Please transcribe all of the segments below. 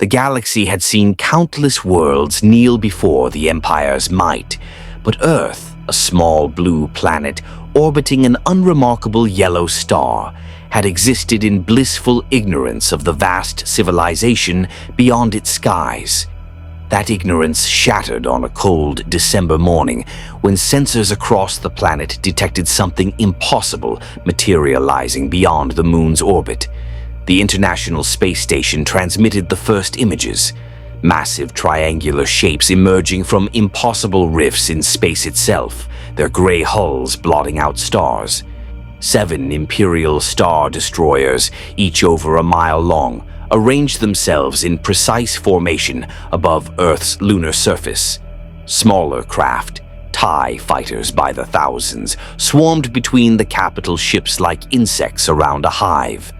galaxy had seen countless worlds kneel before the Empire's might, but Earth, a small blue planet orbiting an unremarkable yellow star, had existed in blissful ignorance of the vast civilization beyond its skies. That ignorance shattered on a cold December morning when sensors across the planet detected something impossible materializing beyond the moon's orbit. The International Space Station transmitted the first images, massive triangular shapes emerging from impossible rifts in space itself, their gray hulls blotting out stars. 7 Imperial star destroyers, each over a mile long, arranged themselves in precise formation above Earth's lunar surface. Smaller craft, TIE fighters by the thousands, swarmed between the capital ships like insects around a hive.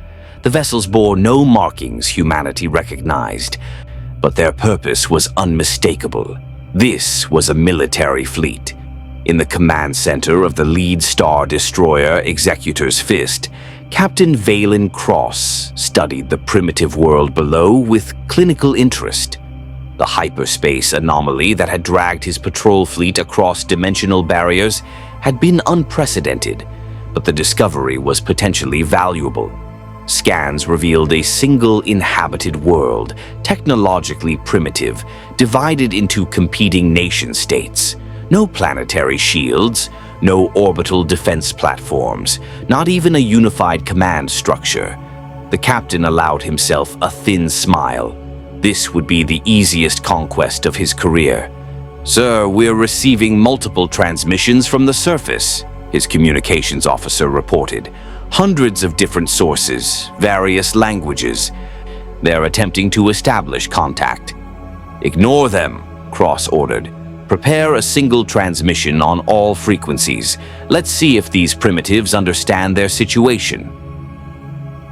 The vessels bore no markings humanity recognized, but their purpose was unmistakable. This was a military fleet. In the command center of the lead star destroyer Executor's Fist, Captain Valen Cross studied the primitive world below with clinical interest. The hyperspace anomaly that had dragged his patrol fleet across dimensional barriers had been unprecedented, but the discovery was potentially valuable. Scans revealed a single inhabited world, technologically primitive, divided into competing nation-states. No planetary shields, no orbital defense platforms, not even a unified command structure. The captain allowed himself a thin smile. This would be the easiest conquest of his career. "Sir, we're receiving multiple transmissions from the surface," his communications officer reported. "Hundreds of different sources, various languages. They're attempting to establish contact." "Ignore them," Cross ordered. "Prepare a single transmission on all frequencies. Let's see if these primitives understand their situation."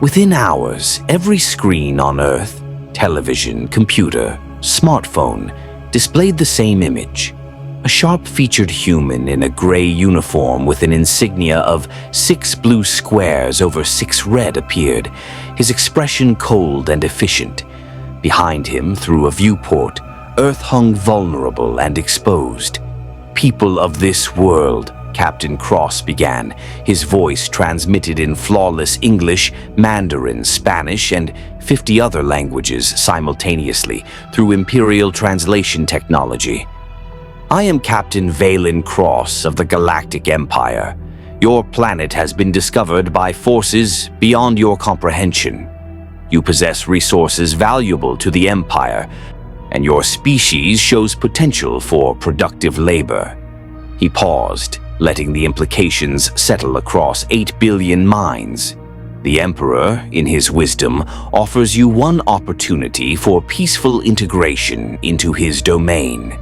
Within hours, every screen on Earth, television, computer, smartphone, displayed the same image. A sharp-featured human in a gray uniform with an insignia of 6 blue squares over 6 red appeared, his expression cold and efficient. Behind him, through a viewport, Earth hung vulnerable and exposed. "People of this world," Captain Cross began, his voice transmitted in flawless English, Mandarin, Spanish, and 50 other languages simultaneously through Imperial translation technology. "I am Captain Valen Cross of the Galactic Empire. Your planet has been discovered by forces beyond your comprehension. You possess resources valuable to the Empire, and your species shows potential for productive labor." He paused, letting the implications settle across 8 billion minds. "The Emperor, in his wisdom, offers you one opportunity for peaceful integration into his domain.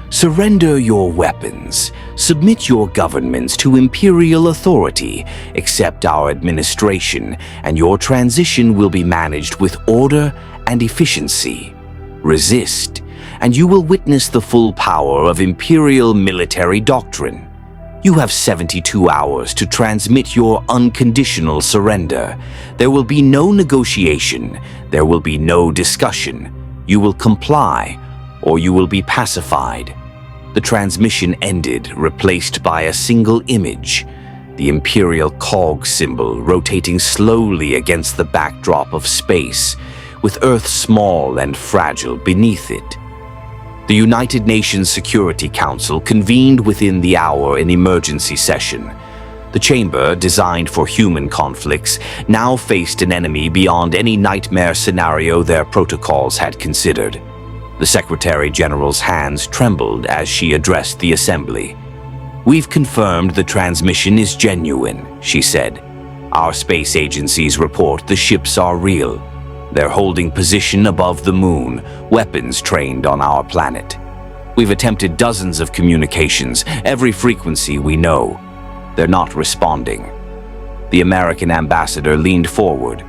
Surrender your weapons, submit your governments to Imperial authority, accept our administration, and your transition will be managed with order and efficiency. Resist, and you will witness the full power of Imperial military doctrine. You have 72 hours to transmit your unconditional surrender. There will be no negotiation. There will be no discussion. You will comply, or you will be pacified." The transmission ended, replaced by a single image, the Imperial cog symbol rotating slowly against the backdrop of space, with Earth small and fragile beneath it. The United Nations Security Council convened within the hour in emergency session. The chamber, designed for human conflicts, now faced an enemy beyond any nightmare scenario their protocols had considered. The Secretary General's hands trembled as she addressed the assembly. "We've confirmed the transmission is genuine," she said. "Our space agencies report the ships are real. They're holding position above the moon, weapons trained on our planet. We've attempted dozens of communications, every frequency we know. They're not responding." The American ambassador leaned forward.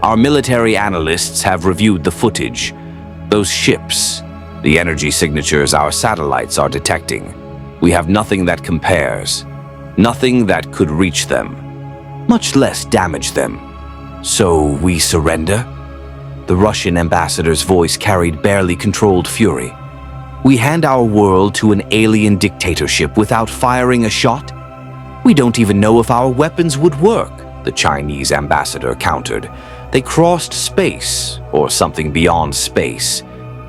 "Our military analysts have reviewed the footage. Those ships, the energy signatures our satellites are detecting. We have nothing that compares, nothing that could reach them, much less damage them. So we surrender?" The Russian ambassador's voice carried barely controlled fury. "We hand our world to an alien dictatorship without firing a shot? We don't even know if our weapons would work," the Chinese ambassador countered. "They crossed space, or something beyond space.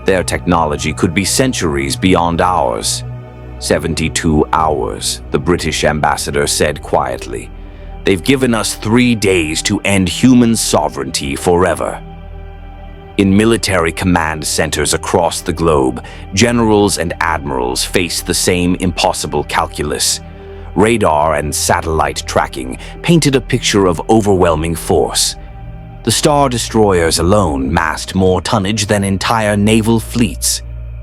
Their technology could be centuries beyond ours." 72 hours, the British ambassador said quietly. "They've given us 3 days to end human sovereignty forever." In military command centers across the globe, generals and admirals faced the same impossible calculus. Radar and satellite tracking painted a picture of overwhelming force. The Star Destroyers alone massed more tonnage than entire naval fleets.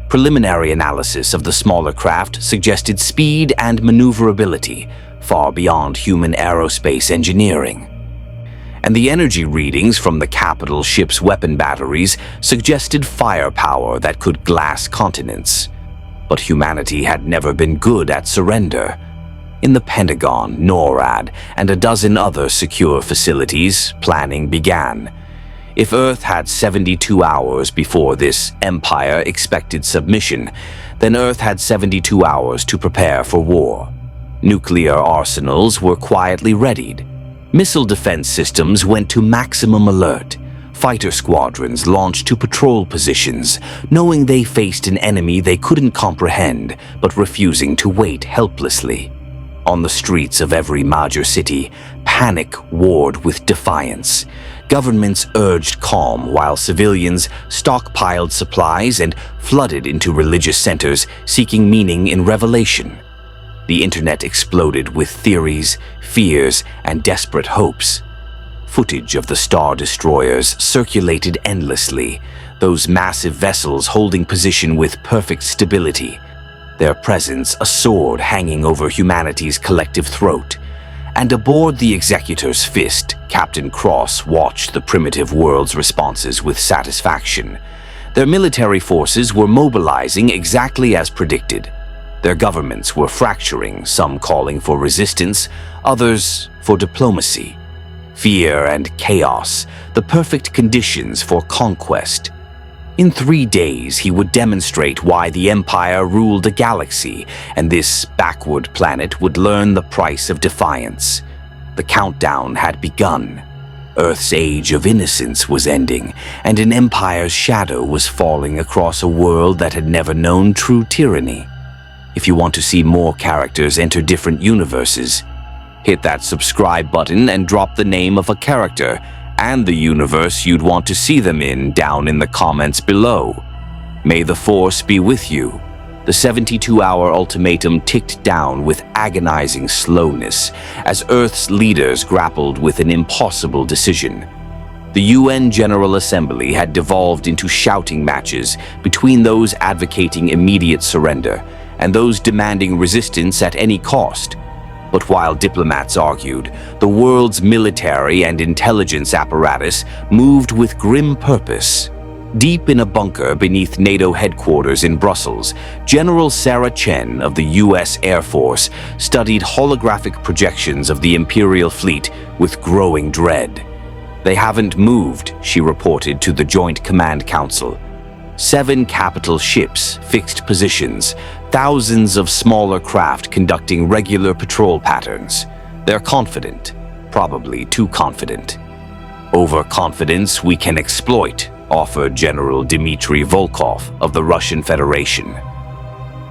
Preliminary analysis of the smaller craft suggested speed and maneuverability far beyond human aerospace engineering. And the energy readings from the capital ship's weapon batteries suggested firepower that could glass continents. But humanity had never been good at surrender. In the Pentagon, NORAD, and a dozen other secure facilities, planning began. If Earth had 72 hours before this empire expected submission, then Earth had 72 hours to prepare for war. Nuclear arsenals were quietly readied. Missile defense systems went to maximum alert. Fighter squadrons launched to patrol positions, knowing they faced an enemy they couldn't comprehend, but refusing to wait helplessly. On the streets of every major city, panic warred with defiance. Governments urged calm while civilians stockpiled supplies and flooded into religious centers seeking meaning in revelation. The internet exploded with theories, fears, and desperate hopes. Footage of the Star Destroyers circulated endlessly, those massive vessels holding position with perfect stability, their presence a sword hanging over humanity's collective throat. And aboard the Executor's Fist, Captain Cross watched the primitive world's responses with satisfaction. Their military forces were mobilizing exactly as predicted. Their governments were fracturing, some calling for resistance, others for diplomacy. Fear and chaos, the perfect conditions for conquest. In 3 days, he would demonstrate why the Empire ruled a galaxy, and this backward planet would learn the price of defiance. The countdown had begun. Earth's age of innocence was ending, and an Empire's shadow was falling across a world that had never known true tyranny. If you want to see more characters enter different universes, hit that subscribe button and drop the name of a character and the universe you'd want to see them in down in the comments below. May the Force be with you. The 72-hour ultimatum ticked down with agonizing slowness as Earth's leaders grappled with an impossible decision. The UN General Assembly had devolved into shouting matches between those advocating immediate surrender and those demanding resistance at any cost. But while diplomats argued, the world's military and intelligence apparatus moved with grim purpose. Deep in a bunker beneath NATO headquarters in Brussels, General Sarah Chen of the US Air Force studied holographic projections of the Imperial fleet with growing dread. "They haven't moved," she reported to the Joint Command Council. 7 capital ships, fixed positions, thousands of smaller craft conducting regular patrol patterns. They're confident, probably too confident. "Overconfidence we can exploit," offered General Dmitry Volkov of the Russian Federation.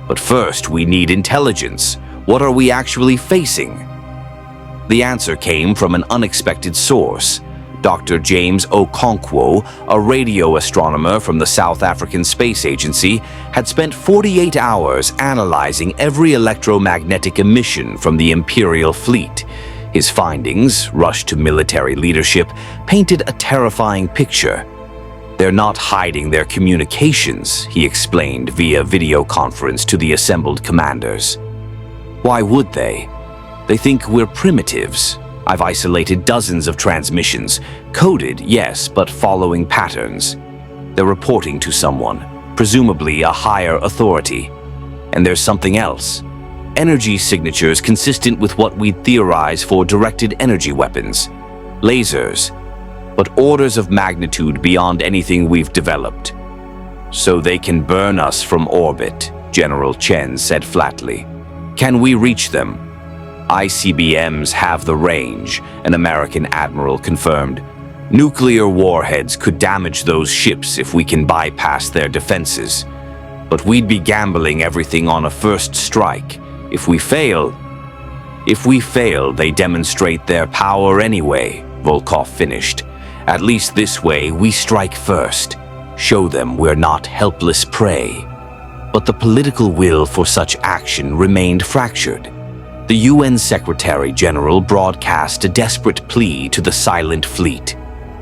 "But first we need intelligence. What are we actually facing?" The answer came from an unexpected source. Dr. James Okonkwo, a radio astronomer from the South African Space Agency, had spent 48 hours analyzing every electromagnetic emission from the Imperial fleet. His findings, rushed to military leadership, painted a terrifying picture. "They're not hiding their communications," he explained via video conference to the assembled commanders. "Why would they? They think we're primitives. I've isolated dozens of transmissions, coded, yes, but following patterns. They're reporting to someone, presumably a higher authority. And there's something else. Energy signatures consistent with what we'd theorize for directed energy weapons. Lasers. but orders of magnitude beyond anything we've developed. So they can burn us from orbit, General Chen said flatly. Can we reach them? ICBMs have the range, an American admiral confirmed. Nuclear warheads could damage those ships if we can bypass their defenses. But we'd be gambling everything on a first strike. If we fail, they demonstrate their power anyway, Volkov finished. At least this way, we strike first. Show them we're not helpless prey. But the political will for such action remained fractured. The UN Secretary General broadcast a desperate plea to the silent fleet.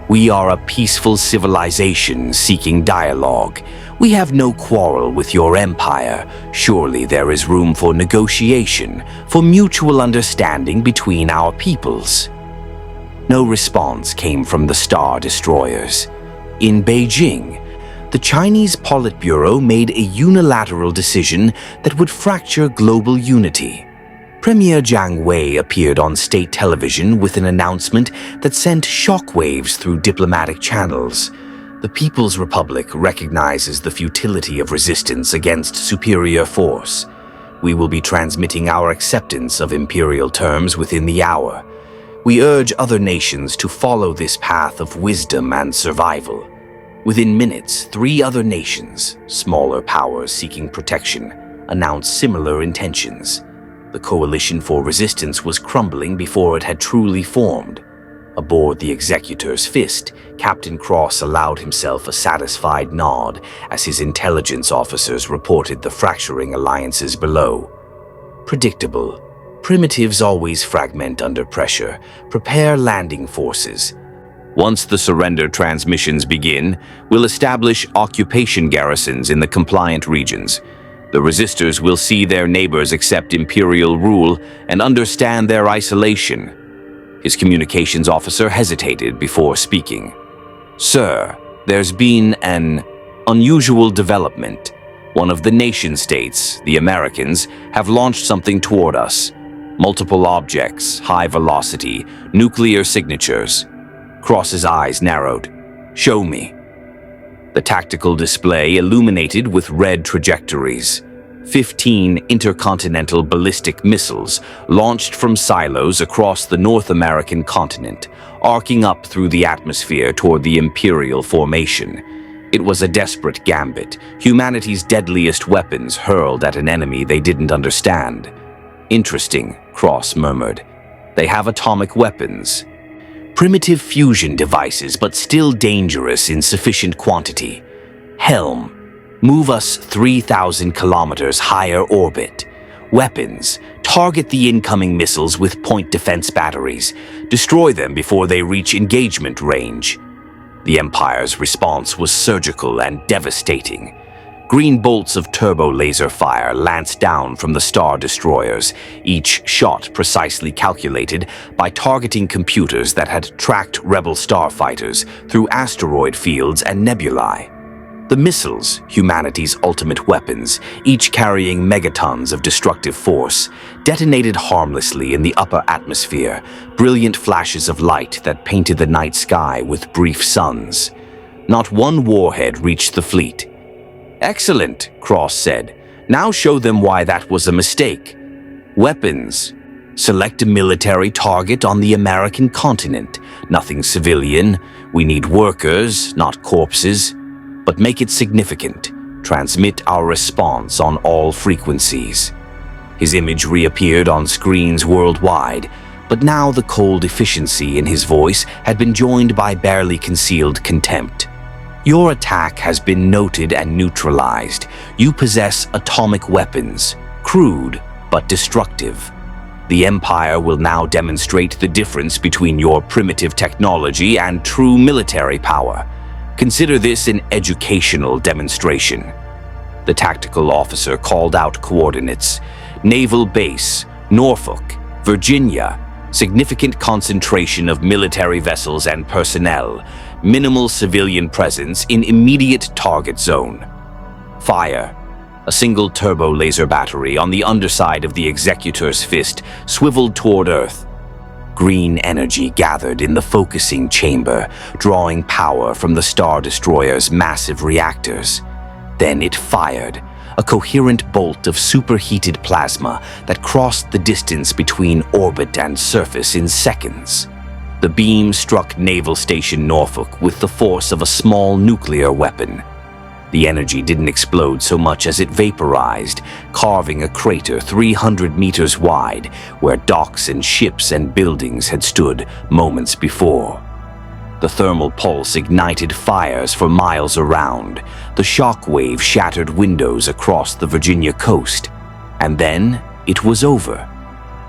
We are a peaceful civilization seeking dialogue. We have no quarrel with your empire. Surely there is room for negotiation, for mutual understanding between our peoples. No response came from the Star Destroyers. In Beijing, the Chinese Politburo made a unilateral decision that would fracture global unity. Premier Jiang Wei appeared on state television with an announcement that sent shockwaves through diplomatic channels. The People's Republic recognizes the futility of resistance against superior force. We will be transmitting our acceptance of imperial terms within the hour. We urge other nations to follow this path of wisdom and survival. Within minutes, 3 other nations, smaller powers seeking protection, announced similar intentions. The coalition for resistance was crumbling before it had truly formed. Aboard the Executor's Fist, Captain Cross allowed himself a satisfied nod as his intelligence officers reported the fracturing alliances below. Predictable. Primitives always fragment under pressure. Prepare landing forces. Once the surrender transmissions begin, we'll establish occupation garrisons in the compliant regions. The resistors will see their neighbors accept imperial rule and understand their isolation. His communications officer hesitated before speaking. Sir, there's been an unusual development. One of the nation-states, the Americans, have launched something toward us. Multiple objects, high velocity, nuclear signatures. Cross's eyes narrowed. Show me. The tactical display illuminated with red trajectories. 15 intercontinental ballistic missiles launched from silos across the North American continent, arcing up through the atmosphere toward the Imperial formation. It was a desperate gambit, humanity's deadliest weapons hurled at an enemy they didn't understand. Interesting, Cross murmured. They have atomic weapons. Primitive fusion devices, but still dangerous in sufficient quantity. Helm, move us 3,000 kilometers higher orbit. Weapons, target the incoming missiles with point defense batteries. Destroy them before they reach engagement range. The Empire's response was surgical and devastating. Green bolts of turbo laser fire lanced down from the Star Destroyers, each shot precisely calculated by targeting computers that had tracked rebel starfighters through asteroid fields and nebulae. The missiles, humanity's ultimate weapons, each carrying megatons of destructive force, detonated harmlessly in the upper atmosphere, brilliant flashes of light that painted the night sky with brief suns. Not one warhead reached the fleet. Excellent, Cross said. Now show them why that was a mistake. Weapons. Select a military target on the American continent. Nothing civilian. We need workers, not corpses. But make it significant. Transmit our response on all frequencies. His image reappeared on screens worldwide, but now the cold efficiency in his voice had been joined by barely concealed contempt. Your attack has been noted and neutralized. You possess atomic weapons, crude but destructive. The Empire will now demonstrate the difference between your primitive technology and true military power. Consider this an educational demonstration. The tactical officer called out coordinates. Naval Base, Norfolk, Virginia. Significant concentration of military vessels and personnel. Minimal civilian presence in immediate target zone. Fire. A single turbo laser battery on the underside of the Executor's Fist swiveled toward Earth. Green energy gathered in the focusing chamber, drawing power from the Star Destroyer's massive reactors. Then it fired, a coherent bolt of superheated plasma that crossed the distance between orbit and surface in seconds. The beam struck Naval Station Norfolk with the force of a small nuclear weapon. The energy didn't explode so much as it vaporized, carving a crater 300 meters wide where docks and ships and buildings had stood moments before. The thermal pulse ignited fires for miles around. The shock wave shattered windows across the Virginia coast. And then it was over.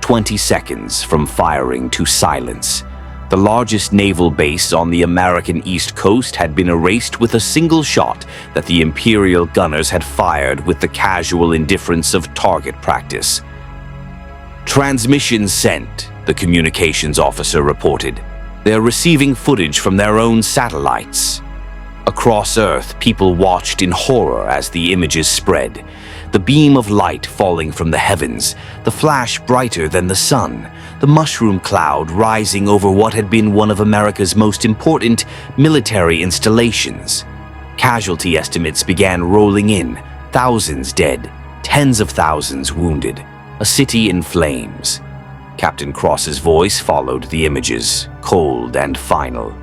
20 seconds from firing to silence. The largest naval base on the American East Coast had been erased with a single shot that the Imperial gunners had fired with the casual indifference of target practice. "Transmission sent," the communications officer reported. "They're receiving footage from their own satellites." Across Earth, people watched in horror as the images spread. The beam of light falling from the heavens, the flash brighter than the sun, the mushroom cloud rising over what had been one of America's most important military installations. Casualty estimates began rolling in, thousands dead, tens of thousands wounded, a city in flames. Captain Cross's voice followed the images, cold and final.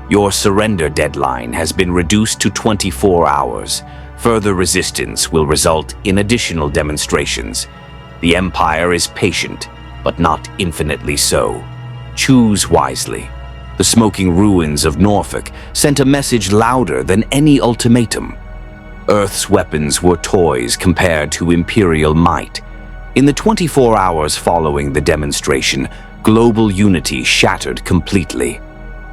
"Your surrender deadline has been reduced to 24 hours. Further resistance will result in additional demonstrations. The Empire is patient, but not infinitely so. Choose wisely." The smoking ruins of Norfolk sent a message louder than any ultimatum. Earth's weapons were toys compared to Imperial might. In the 24 hours following the demonstration, global unity shattered completely.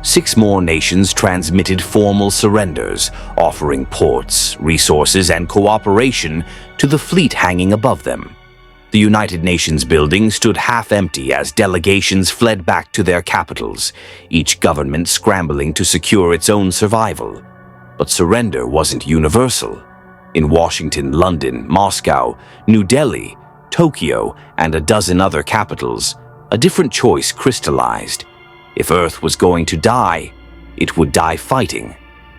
6 more nations transmitted formal surrenders, offering ports, resources, and cooperation to the fleet hanging above them. The United Nations building stood half empty as delegations fled back to their capitals, each government scrambling to secure its own survival. But surrender wasn't universal. In Washington, London, Moscow, New Delhi, Tokyo, and a dozen other capitals, a different choice crystallized. If Earth was going to die, it would die fighting.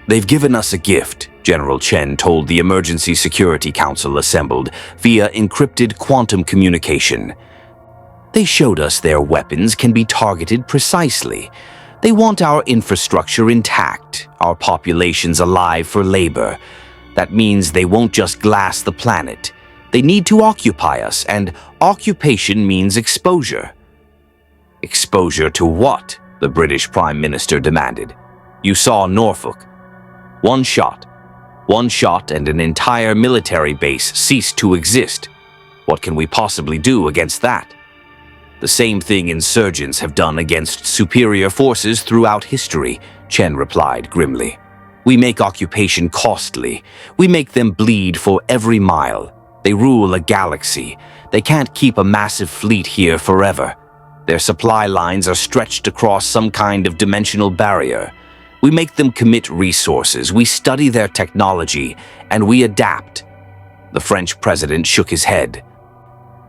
"They've given us a gift," General Chen told the Emergency Security Council assembled via encrypted quantum communication. "They showed us their weapons can be targeted precisely. They want our infrastructure intact, our populations alive for labor. That means they won't just glass the planet. They need to occupy us, and occupation means exposure." "Exposure to what?" the British Prime Minister demanded. "You saw Norfolk. One shot and an entire military base ceased to exist. What can we possibly do against that?" "The same thing insurgents have done against superior forces throughout history," Chen replied grimly. "We make occupation costly. We make them bleed for every mile. They rule a galaxy. They can't keep a massive fleet here forever. Their supply lines are stretched across some kind of dimensional barrier. We make them commit resources, we study their technology, and we adapt." The French president shook his head.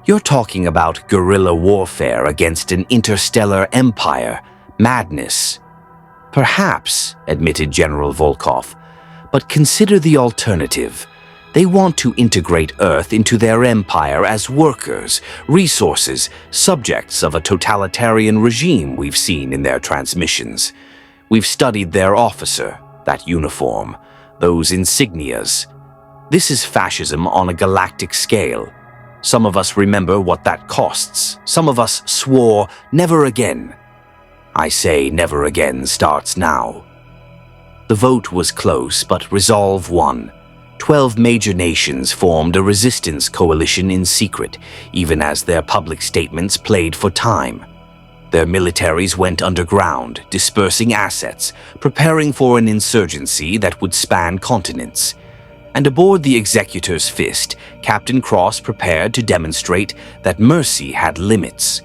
"You're talking about guerrilla warfare against an interstellar empire. Madness." "Perhaps," admitted General Volkov, "but consider the alternative. They want to integrate Earth into their empire as workers, resources, subjects of a totalitarian regime we've seen in their transmissions. We've studied their officer, that uniform, those insignias. This is fascism on a galactic scale. Some of us remember what that costs. Some of us swore never again. I say never again starts now." The vote was close, but resolve won. 12 major nations formed a resistance coalition in secret, even as their public statements played for time. Their militaries went underground, dispersing assets, preparing for an insurgency that would span continents. And aboard the Executor's Fist, Captain Cross prepared to demonstrate that mercy had limits.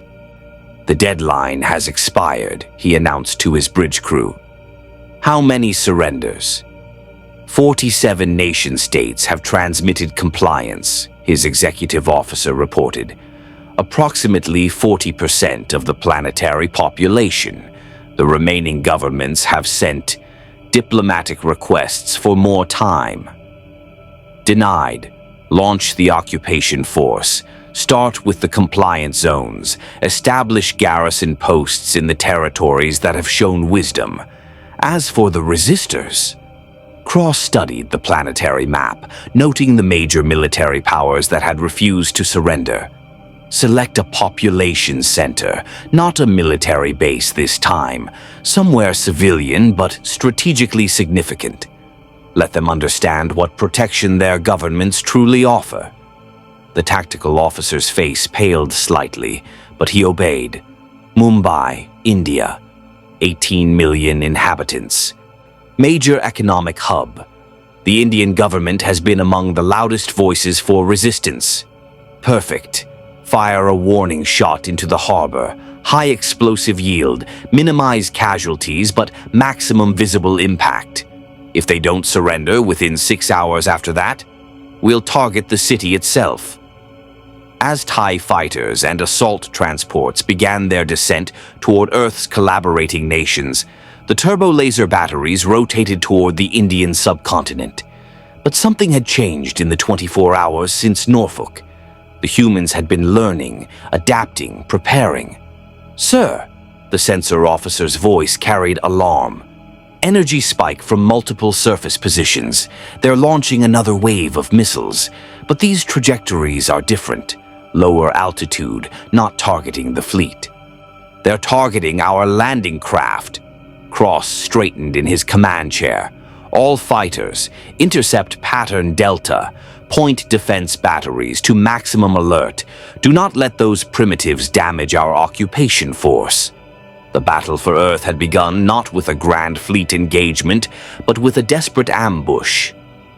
"The deadline has expired," he announced to his bridge crew. "How many surrenders?" 47 nation-states have transmitted compliance, his executive officer reported. approximately 40% of the planetary population. The remaining governments have sent diplomatic requests for more time. Denied. Launch the occupation force. Start with the compliant zones. Establish garrison posts in the territories that have shown wisdom. As for the resistors, Cross studied the planetary map, noting the major military powers that had refused to surrender. Select a population center, not a military base this time, somewhere civilian but strategically significant. Let them understand what protection their governments truly offer. The tactical officer's face paled slightly, but he obeyed. Mumbai, India, 18 million inhabitants. Major economic hub. The Indian government has been among the loudest voices for resistance. Perfect. Fire a warning shot into the harbor. High explosive yield, minimize casualties but maximum visible impact. If they don't surrender within 6 hours after that, we'll target the city itself. As TIE fighters and assault transports began their descent toward Earth's collaborating nations, the turbo-laser batteries rotated toward the Indian subcontinent. But something had changed in the 24 hours since Norfolk. The humans had been learning, adapting, preparing. "Sir," the sensor officer's voice carried alarm. "Energy spike from multiple surface positions. They're launching another wave of missiles. But these trajectories are different. Lower altitude, not targeting the fleet. They're targeting our landing craft." Cross straightened in his command chair. "All fighters, intercept pattern Delta. Point defense batteries to maximum alert. Do not let those primitives damage our occupation force." The battle for Earth had begun not with a grand fleet engagement, but with a desperate ambush.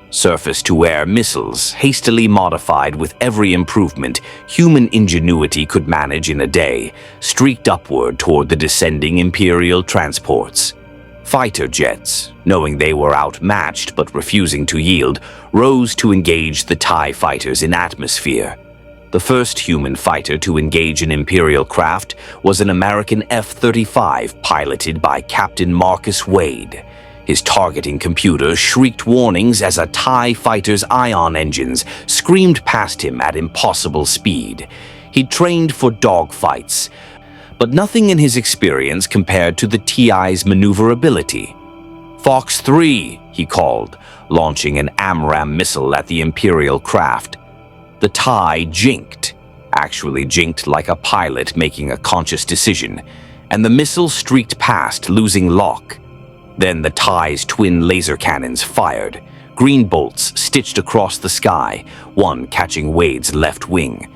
Surface-to-air missiles, hastily modified with every improvement human ingenuity could manage in a day, streaked upward toward the descending Imperial transports. Fighter jets, knowing they were outmatched but refusing to yield, rose to engage the TIE fighters in atmosphere. The first human fighter to engage an Imperial craft was an American F-35 piloted by Captain Marcus Wade. His targeting computer shrieked warnings as a TIE fighter's ion engines screamed past him at impossible speed. He'd trained for dogfights, but nothing in his experience compared to the TI's maneuverability. "Fox 3, he called, launching an AMRAAM missile at the Imperial craft. The TIE jinked, actually jinked like a pilot making a conscious decision, and the missile streaked past, losing lock. Then the TIE's twin laser cannons fired, green bolts stitched across the sky, one catching Wade's left wing.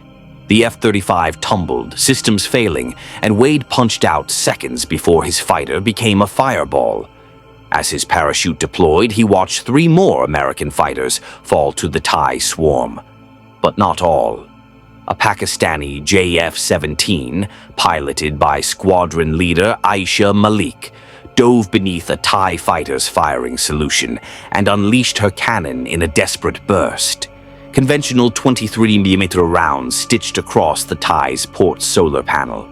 The F-35 tumbled, systems failing, and Wade punched out seconds before his fighter became a fireball. As his parachute deployed, he watched 3 more American fighters fall to the TIE swarm. But not all. A Pakistani JF-17, piloted by squadron leader Aisha Malik, dove beneath a TIE fighter's firing solution and unleashed her cannon in a desperate burst. Conventional 23mm rounds stitched across the TIE's port solar panel.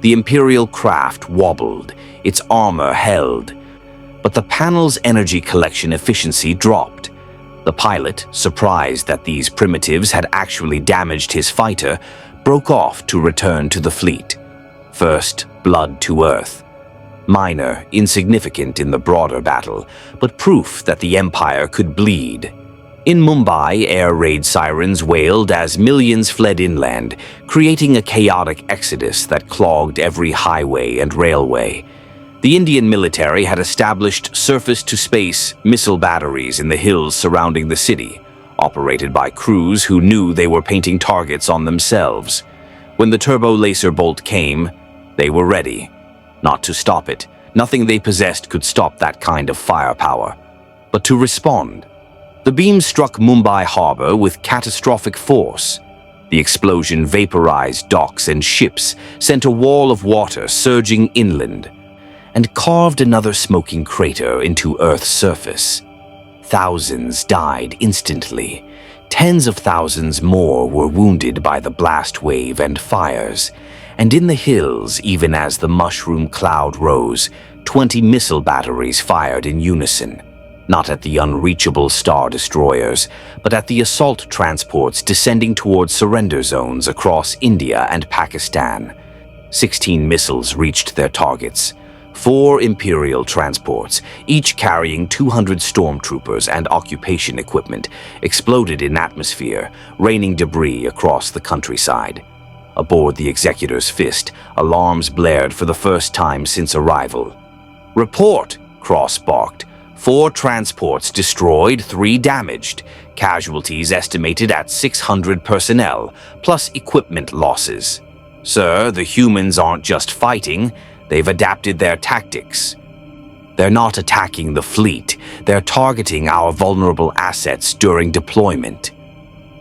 The Imperial craft wobbled, its armor held, but the panel's energy collection efficiency dropped. The pilot, surprised that these primitives had actually damaged his fighter, broke off to return to the fleet. First blood to Earth. Minor, insignificant in the broader battle, but proof that the Empire could bleed. In Mumbai, air raid sirens wailed as millions fled inland, creating a chaotic exodus that clogged every highway and railway. The Indian military had established surface-to-space missile batteries in the hills surrounding the city, operated by crews who knew they were painting targets on themselves. When the turbo-laser bolt came, they were ready. Not to stop it. Nothing they possessed could stop that kind of firepower. But to respond. The beam struck Mumbai harbor with catastrophic force. The explosion vaporized docks and ships, sent a wall of water surging inland, and carved another smoking crater into Earth's surface. thousands died instantly. Tens of thousands more were wounded by the blast wave and fires. And in the hills, even as the mushroom cloud rose, 20 missile batteries fired in unison. Not at the unreachable star destroyers, but at the assault transports descending towards surrender zones across India and Pakistan. 16 missiles reached their targets. 4 Imperial transports, each carrying 200 stormtroopers and occupation equipment, exploded in atmosphere, raining debris across the countryside. Aboard the Executor's Fist, alarms blared for the first time since arrival. "Report," Cross barked. 4 transports destroyed, 3 damaged. Casualties estimated at 600 personnel, plus equipment losses. "Sir, the humans aren't just fighting. They've adapted their tactics. They're not attacking the fleet. They're targeting our vulnerable assets during deployment."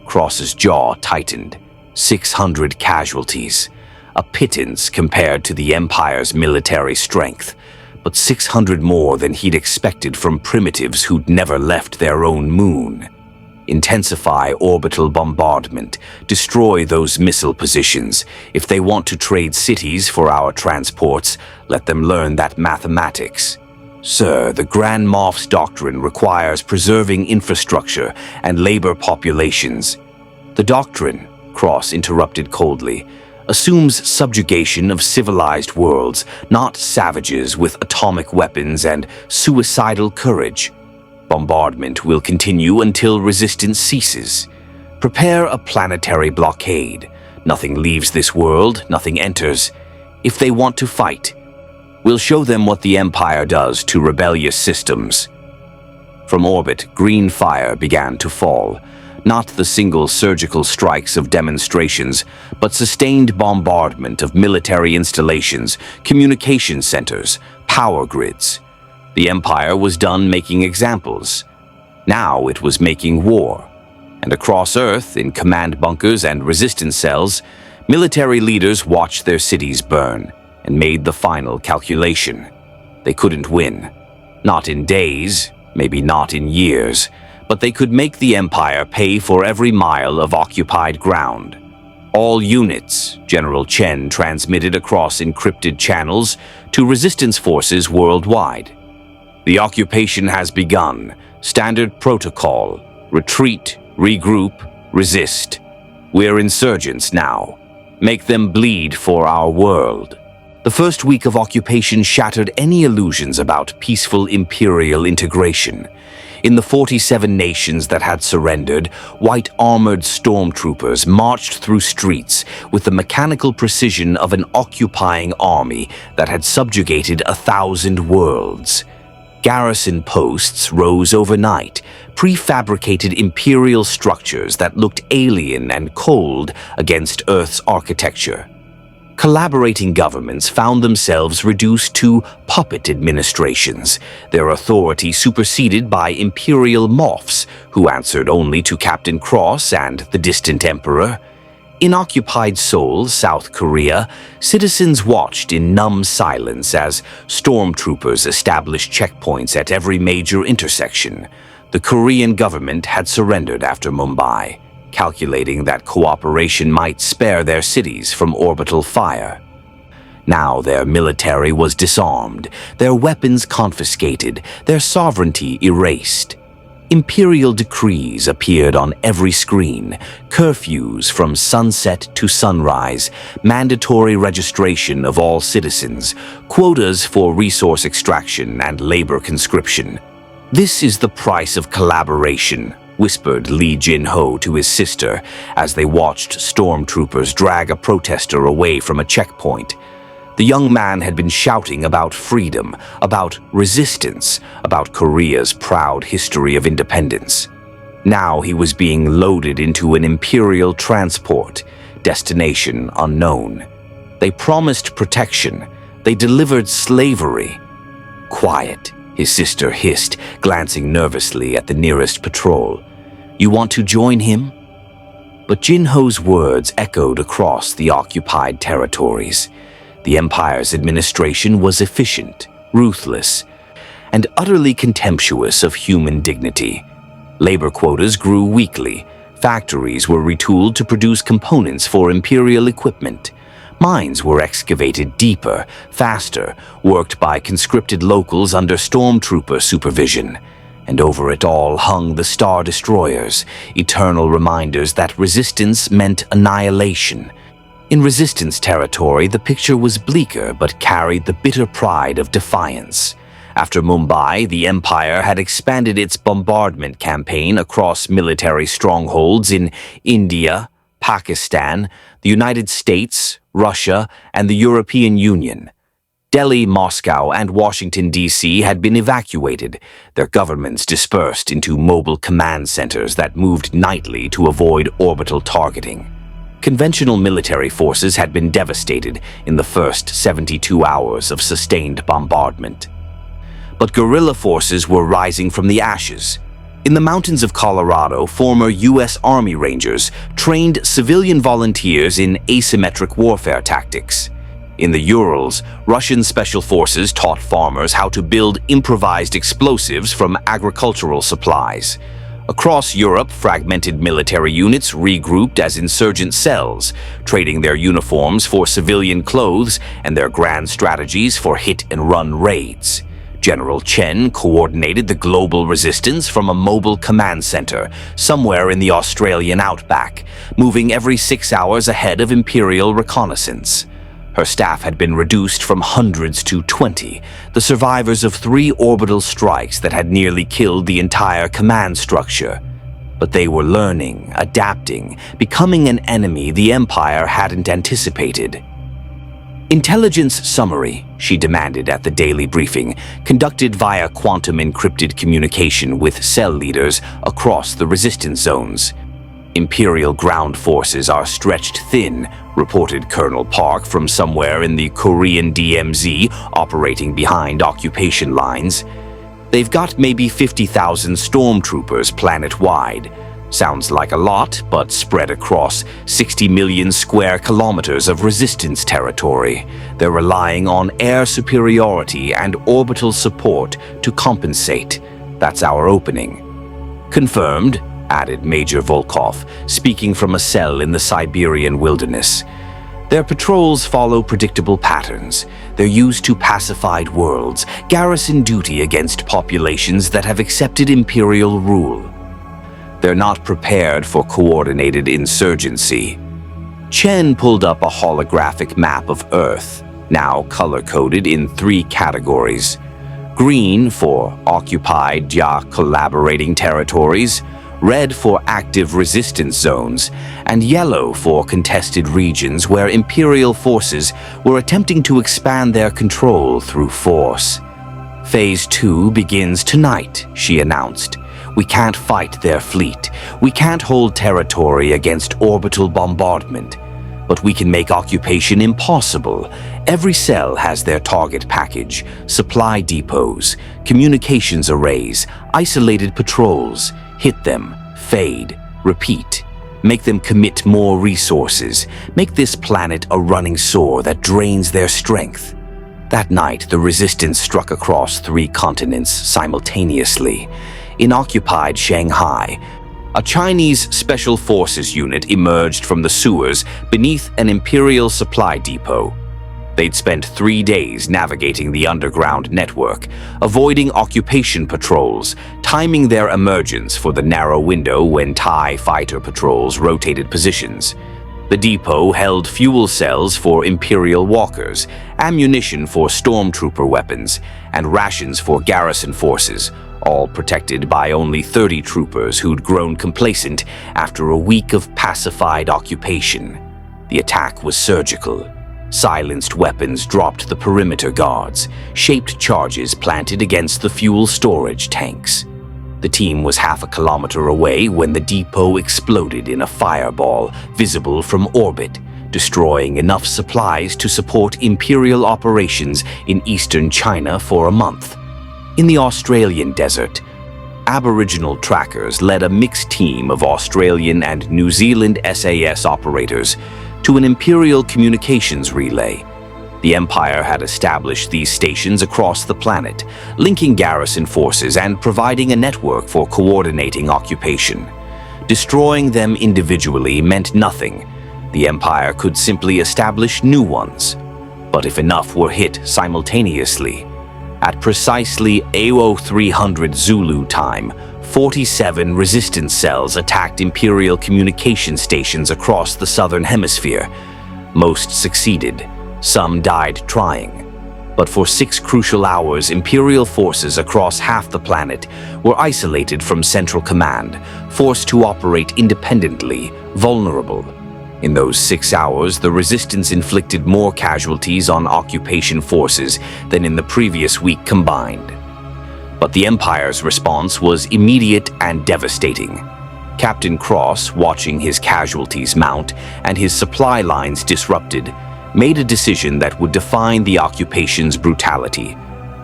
Cross's jaw tightened. 600 casualties. A pittance compared to the Empire's military strength, but 600 more than he'd expected from primitives who'd never left their own moon. Intensify orbital bombardment. Destroy those missile positions. If they want to trade cities for our transports, let them learn that mathematics. "Sir, the Grand Moff's doctrine requires preserving infrastructure and labor populations." "The doctrine," Cross interrupted coldly, "assumes subjugation of civilized worlds, not savages with atomic weapons and suicidal courage. Bombardment will continue until resistance ceases. Prepare a planetary blockade. Nothing leaves this world, nothing enters. If they want to fight, we'll show them what the Empire does to rebellious systems." From orbit, green fire began to fall. Not the single surgical strikes of demonstrations, but sustained bombardment of military installations, communication centers, power grids. The Empire was done making examples. Now it was making war. And across Earth, in command bunkers and resistance cells, military leaders watched their cities burn and made the final calculation. They couldn't win. Not in days, maybe not in years, but they could make the Empire pay for every mile of occupied ground. "All units," General Chen transmitted across encrypted channels to resistance forces worldwide. "The occupation has begun. Standard protocol. Retreat, regroup, resist. We're insurgents now. Make them bleed for our world." The first week of occupation shattered any illusions about peaceful Imperial integration. In the 47 nations that had surrendered, white armored stormtroopers marched through streets with the mechanical precision of an occupying army that had subjugated 1,000 worlds. Garrison posts rose overnight, prefabricated Imperial structures that looked alien and cold against Earth's architecture. Collaborating governments found themselves reduced to puppet administrations, their authority superseded by Imperial Moffs, who answered only to Captain Cross and the distant Emperor. In occupied Seoul, South Korea, citizens watched in numb silence as stormtroopers established checkpoints at every major intersection. The Korean government had surrendered after Mumbai, calculating that cooperation might spare their cities from orbital fire. Now their military was disarmed, their weapons confiscated, their sovereignty erased. Imperial decrees appeared on every screen, curfews from sunset to sunrise, mandatory registration of all citizens, quotas for resource extraction and labor conscription. "This is the price of collaboration," whispered Lee Jin-ho to his sister as they watched stormtroopers drag a protester away from a checkpoint. The young man had been shouting about freedom, about resistance, about Korea's proud history of independence. Now he was being loaded into an Imperial transport, destination unknown. They promised protection. They delivered slavery. "Quiet," his sister hissed, glancing nervously at the nearest patrol. "You want to join him?" But Jin-ho's words echoed across the occupied territories. The Empire's administration was efficient, ruthless, and utterly contemptuous of human dignity. Labor quotas grew weekly. Factories were retooled to produce components for Imperial equipment. Mines were excavated deeper, faster, worked by conscripted locals under stormtrooper supervision. And over it all hung the Star Destroyers, eternal reminders that resistance meant annihilation. In resistance territory, the picture was bleaker but carried the bitter pride of defiance. After Mumbai, the Empire had expanded its bombardment campaign across military strongholds in India, Pakistan, the United States, Russia, and the European Union. Delhi, Moscow, and Washington, D.C. had been evacuated, their governments dispersed into mobile command centers that moved nightly to avoid orbital targeting. Conventional military forces had been devastated in the first 72 hours of sustained bombardment. But guerrilla forces were rising from the ashes. In the mountains of Colorado, former U.S. Army Rangers trained civilian volunteers in asymmetric warfare tactics. In the Urals, Russian special forces taught farmers how to build improvised explosives from agricultural supplies. Across Europe, fragmented military units regrouped as insurgent cells, trading their uniforms for civilian clothes and their grand strategies for hit-and-run raids. General Chen coordinated the global resistance from a mobile command center somewhere in the Australian outback, moving every 6 hours ahead of Imperial reconnaissance. Her staff had been reduced from hundreds to 20, the survivors of 3 orbital strikes that had nearly killed the entire command structure. But they were learning, adapting, becoming an enemy the Empire hadn't anticipated. Intelligence summary, she demanded at the daily briefing, conducted via quantum-encrypted communication with cell leaders across the resistance zones. Imperial ground forces are stretched thin, reported Colonel Park from somewhere in the Korean DMZ operating behind occupation lines. They've got maybe 50,000 stormtroopers planet-wide. Sounds like a lot, but spread across 60 million square kilometers of resistance territory. They're relying on air superiority and orbital support to compensate. That's our opening. Confirmed, added Major Volkov, speaking from a cell in the Siberian wilderness. Their patrols follow predictable patterns. They're used to pacified worlds, garrison duty against populations that have accepted Imperial rule. They're not prepared for coordinated insurgency. Chen pulled up a holographic map of Earth, now color-coded in 3 categories. Green for occupied ya collaborating territories, red for active resistance zones, and yellow for contested regions where Imperial forces were attempting to expand their control through force. Phase 2 begins tonight, she announced. We can't fight their fleet. We can't hold territory against orbital bombardment. But we can make occupation impossible. Every cell has their target package, supply depots, communications arrays, isolated patrols. Hit them, fade, repeat. Make them commit more resources. Make this planet a running sore that drains their strength. That night, the resistance struck across 3 continents simultaneously. In occupied Shanghai, a Chinese Special Forces unit emerged from the sewers beneath an Imperial supply depot. They'd spent 3 days navigating the underground network, avoiding occupation patrols, timing their emergence for the narrow window when TIE fighter patrols rotated positions. The depot held fuel cells for Imperial walkers, ammunition for stormtrooper weapons, and rations for garrison forces, all protected by only 30 troopers who'd grown complacent after a week of pacified occupation. The attack was surgical. Silenced weapons dropped the perimeter guards, shaped charges planted against the fuel storage tanks. The team was half a kilometer away when the depot exploded in a fireball visible from orbit, destroying enough supplies to support Imperial operations in eastern China for a month. In the Australian desert, Aboriginal trackers led a mixed team of Australian and New Zealand SAS operators to an Imperial communications relay. The Empire had established these stations across the planet, linking garrison forces and providing a network for coordinating occupation. Destroying them individually meant nothing. The Empire could simply establish new ones. But if enough were hit simultaneously, at precisely AO 300 Zulu time, 47 resistance cells attacked Imperial communication stations across the southern hemisphere. Most succeeded. Some died trying. But for 6 crucial hours, Imperial forces across half the planet were isolated from Central Command, forced to operate independently, vulnerable. In those 6 hours, the resistance inflicted more casualties on occupation forces than in the previous week combined. But the Empire's response was immediate and devastating. Captain Cross, watching his casualties mount and his supply lines disrupted, made a decision that would define the occupation's brutality.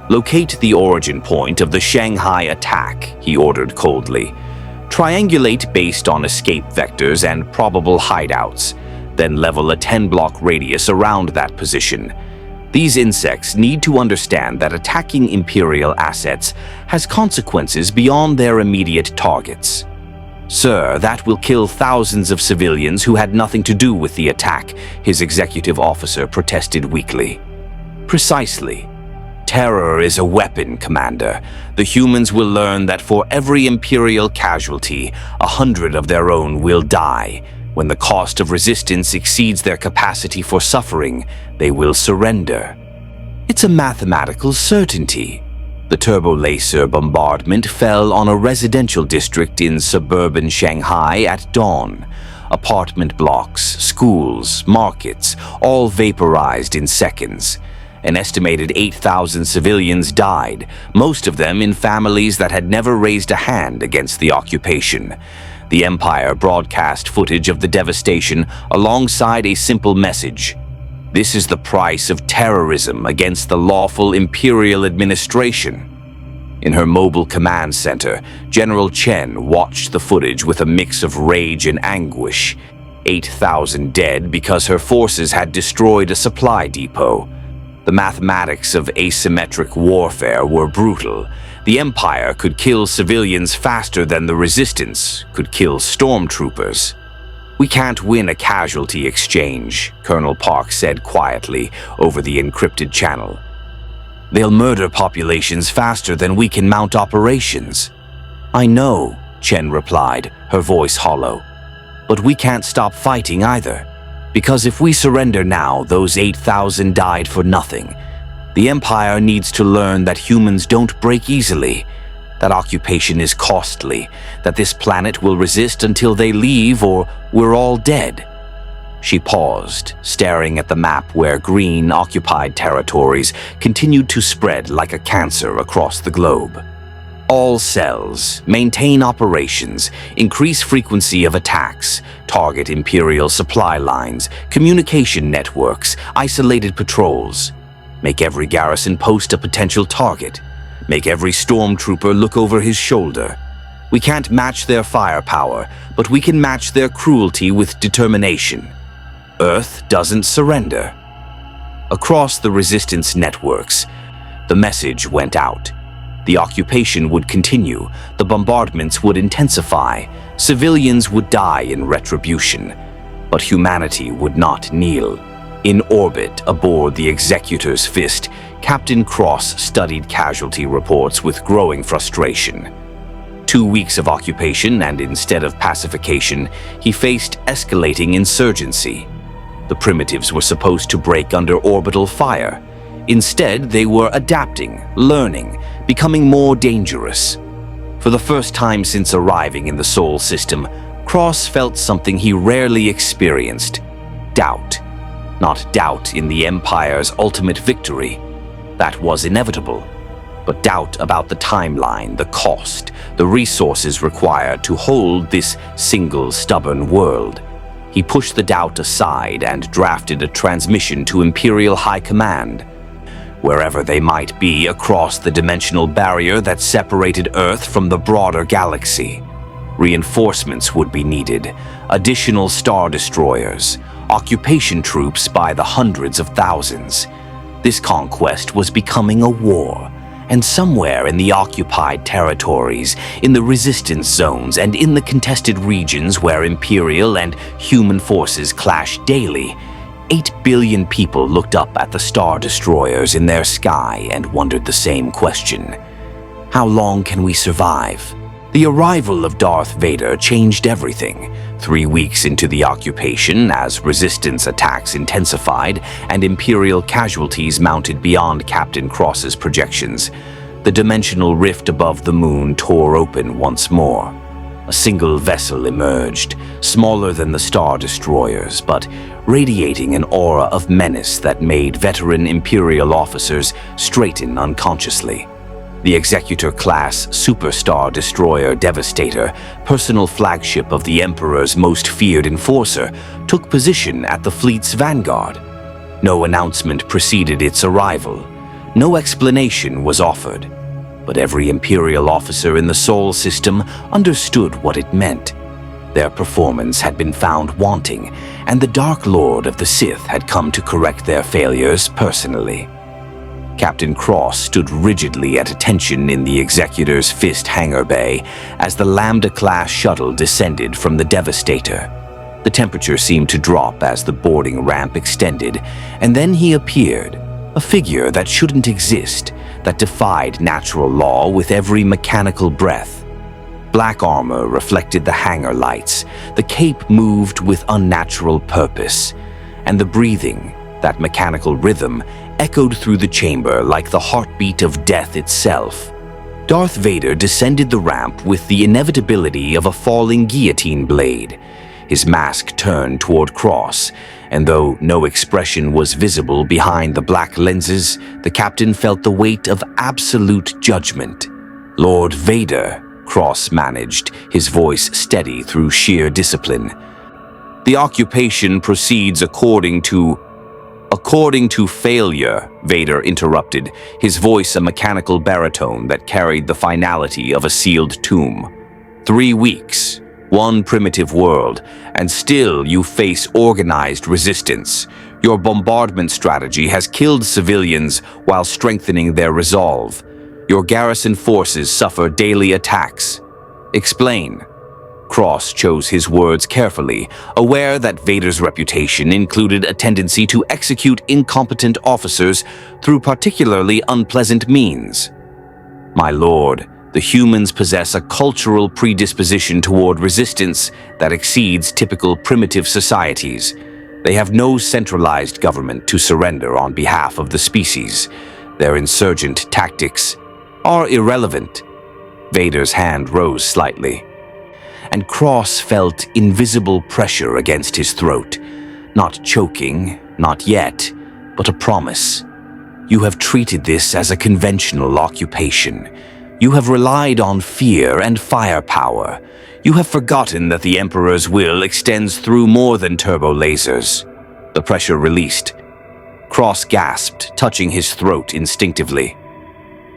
"Locate the origin point of the Shanghai attack," he ordered coldly. "Triangulate based on escape vectors and probable hideouts, then level a 10-block radius around that position. These insects need to understand that attacking Imperial assets has consequences beyond their immediate targets." "Sir, that will kill thousands of civilians who had nothing to do with the attack," his executive officer protested weakly. "Precisely. Terror is a weapon, Commander. The humans will learn that for every Imperial casualty, 100 of their own will die. When the cost of resistance exceeds their capacity for suffering, they will surrender. It's a mathematical certainty." The turbo-laser bombardment fell on a residential district in suburban Shanghai at dawn. Apartment blocks, schools, markets, all vaporized in seconds. An estimated 8,000 civilians died, most of them in families that had never raised a hand against the occupation. The Empire broadcast footage of the devastation alongside a simple message: "This is the price of terrorism against the lawful Imperial administration." In her mobile command center, General Chen watched the footage with a mix of rage and anguish. 8,000 dead because her forces had destroyed a supply depot. The mathematics of asymmetric warfare were brutal. The Empire could kill civilians faster than the Resistance could kill stormtroopers. "We can't win a casualty exchange," Colonel Park said quietly over the encrypted channel. "They'll murder populations faster than we can mount operations." "I know," Chen replied, her voice hollow. "But we can't stop fighting either. Because if we surrender now, those 8,000 died for nothing. The Empire needs to learn that humans don't break easily, that occupation is costly, that this planet will resist until they leave or we're all dead." She paused, staring at the map where green, occupied territories continued to spread like a cancer across the globe. "All cells, maintain operations, increase frequency of attacks, target Imperial supply lines, communication networks, isolated patrols. Make every garrison post a potential target. Make every stormtrooper look over his shoulder. We can't match their firepower, but we can match their cruelty with determination. Earth doesn't surrender." Across the Resistance networks, the message went out. The occupation would continue, the bombardments would intensify, civilians would die in retribution, but humanity would not kneel. In orbit aboard the Executor's Fist, Captain Cross studied casualty reports with growing frustration. 2 weeks of occupation, and instead of pacification, he faced escalating insurgency. The primitives were supposed to break under orbital fire. Instead, they were adapting, learning, becoming more dangerous. For the first time since arriving in the Sol system, Cross felt something he rarely experienced: doubt. Not doubt in the Empire's ultimate victory. That was inevitable. But doubt about the timeline, the cost, the resources required to hold this single stubborn world. He pushed the doubt aside and drafted a transmission to Imperial High Command. Wherever they might be across the dimensional barrier that separated Earth from the broader galaxy. Reinforcements would be needed, additional star destroyers, occupation troops by the hundreds of thousands. This conquest was becoming a war, and somewhere in the occupied territories, in the resistance zones, and in the contested regions where Imperial and human forces clashed daily, 8 billion people looked up at the Star Destroyers in their sky and wondered the same question. How long can we survive? The arrival of Darth Vader changed everything. 3 weeks into the occupation, as resistance attacks intensified and Imperial casualties mounted beyond Captain Cross's projections, the dimensional rift above the moon tore open once more. A single vessel emerged, smaller than the Star Destroyers, but radiating an aura of menace that made veteran Imperial officers straighten unconsciously. The Executor-class Superstar Destroyer Devastator, personal flagship of the Emperor's most feared enforcer, took position at the fleet's vanguard. No announcement preceded its arrival. No explanation was offered. But every Imperial officer in the Sol system understood what it meant. Their performance had been found wanting, and the Dark Lord of the Sith had come to correct their failures personally. Captain Cross stood rigidly at attention in the Executor's Fist hangar bay as the Lambda-class shuttle descended from the Devastator. The temperature seemed to drop as the boarding ramp extended, and then he appeared, a figure that shouldn't exist, that defied natural law with every mechanical breath. Black armor reflected the hangar lights, the cape moved with unnatural purpose, and the breathing, that mechanical rhythm, echoed through the chamber like the heartbeat of death itself. Darth Vader descended the ramp with the inevitability of a falling guillotine blade. His mask turned toward Cross, and though no expression was visible behind the black lenses, the captain felt the weight of absolute judgment. "Lord Vader," Cross managed, his voice steady through sheer discipline. "The occupation proceeds according to failure," Vader interrupted, his voice a mechanical baritone that carried the finality of a sealed tomb. 3 weeks, one primitive world, and still you face organized resistance. Your bombardment strategy has killed civilians while strengthening their resolve. Your garrison forces suffer daily attacks. Explain. Cross chose his words carefully, aware that Vader's reputation included a tendency to execute incompetent officers through particularly unpleasant means. "My lord, the humans possess a cultural predisposition toward resistance that exceeds typical primitive societies. They have no centralized government to surrender on behalf of the species. Their insurgent tactics are irrelevant." Vader's hand rose slightly, and Cross felt invisible pressure against his throat. Not choking, not yet, but a promise. "You have treated this as a conventional occupation. You have relied on fear and firepower. You have forgotten that the Emperor's will extends through more than turbo lasers." The pressure released. Cross gasped, touching his throat instinctively.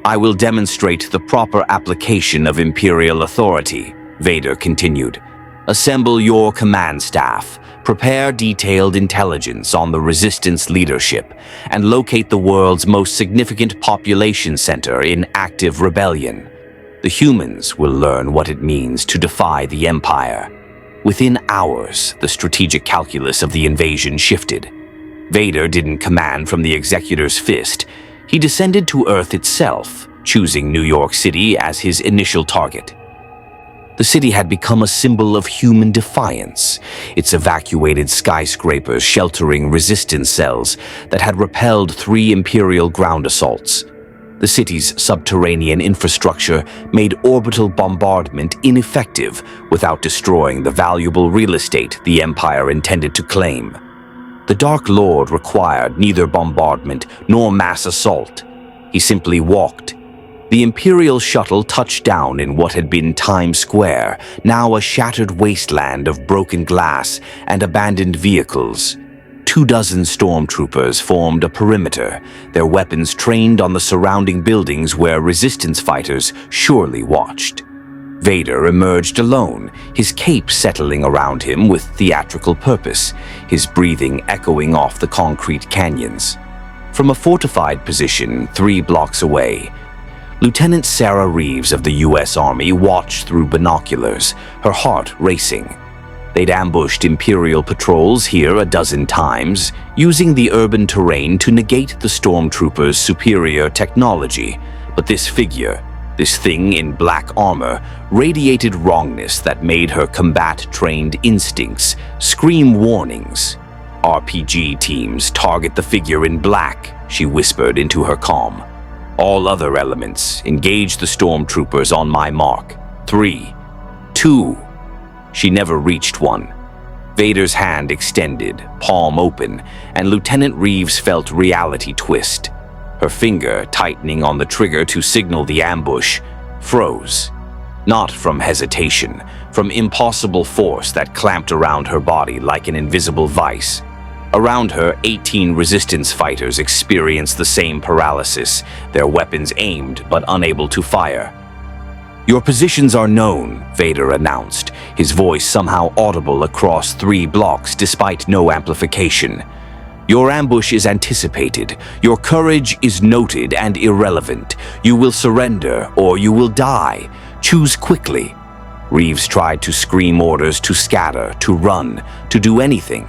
"I will demonstrate the proper application of Imperial authority," Vader continued. "Assemble your command staff, prepare detailed intelligence on the Resistance leadership, and locate the world's most significant population center in active rebellion. The humans will learn what it means to defy the Empire." Within hours, the strategic calculus of the invasion shifted. Vader didn't command from the Executor's Fist. He descended to Earth itself, choosing New York City as his initial target. The city had become a symbol of human defiance, its evacuated skyscrapers sheltering resistance cells that had repelled 3 Imperial ground assaults. The city's subterranean infrastructure made orbital bombardment ineffective without destroying the valuable real estate the Empire intended to claim. The Dark Lord required neither bombardment nor mass assault. He simply walked. The Imperial shuttle touched down in what had been Times Square, now a shattered wasteland of broken glass and abandoned vehicles. 24 stormtroopers formed a perimeter, their weapons trained on the surrounding buildings where resistance fighters surely watched. Vader emerged alone, his cape settling around him with theatrical purpose, his breathing echoing off the concrete canyons. From a fortified position 3 blocks away, Lieutenant Sarah Reeves of the U.S. Army watched through binoculars, her heart racing. They'd ambushed Imperial patrols here a dozen times, using the urban terrain to negate the stormtroopers' superior technology. But this figure, this thing in black armor, radiated wrongness that made her combat-trained instincts scream warnings. "RPG teams target the figure in black," she whispered into her comm. "All other elements engage the stormtroopers on my mark. 3, 2. She never reached one. Vader's hand extended, palm open, and Lieutenant Reeves felt reality twist. Her finger, tightening on the trigger to signal the ambush, froze. Not from hesitation, from impossible force that clamped around her body like an invisible vice. Around her, 18 resistance fighters experienced the same paralysis, their weapons aimed but unable to fire. "Your positions are known," Vader announced, his voice somehow audible across 3 blocks despite no amplification. "Your ambush is anticipated. Your courage is noted and irrelevant. You will surrender or you will die. Choose quickly." Reeves tried to scream orders to scatter, to run, to do anything.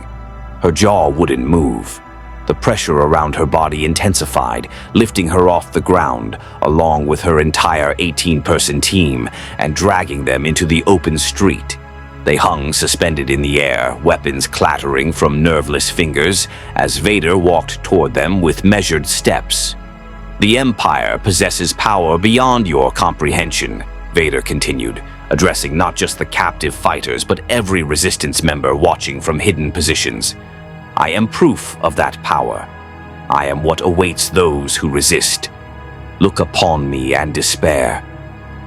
Her jaw wouldn't move. The pressure around her body intensified, lifting her off the ground, along with her entire 18-person team, and dragging them into the open street. They hung suspended in the air, weapons clattering from nerveless fingers, as Vader walked toward them with measured steps. "The Empire possesses power beyond your comprehension," Vader continued, addressing not just the captive fighters but every resistance member watching from hidden positions. "I am proof of that power. I am what awaits those who resist. Look upon me and despair."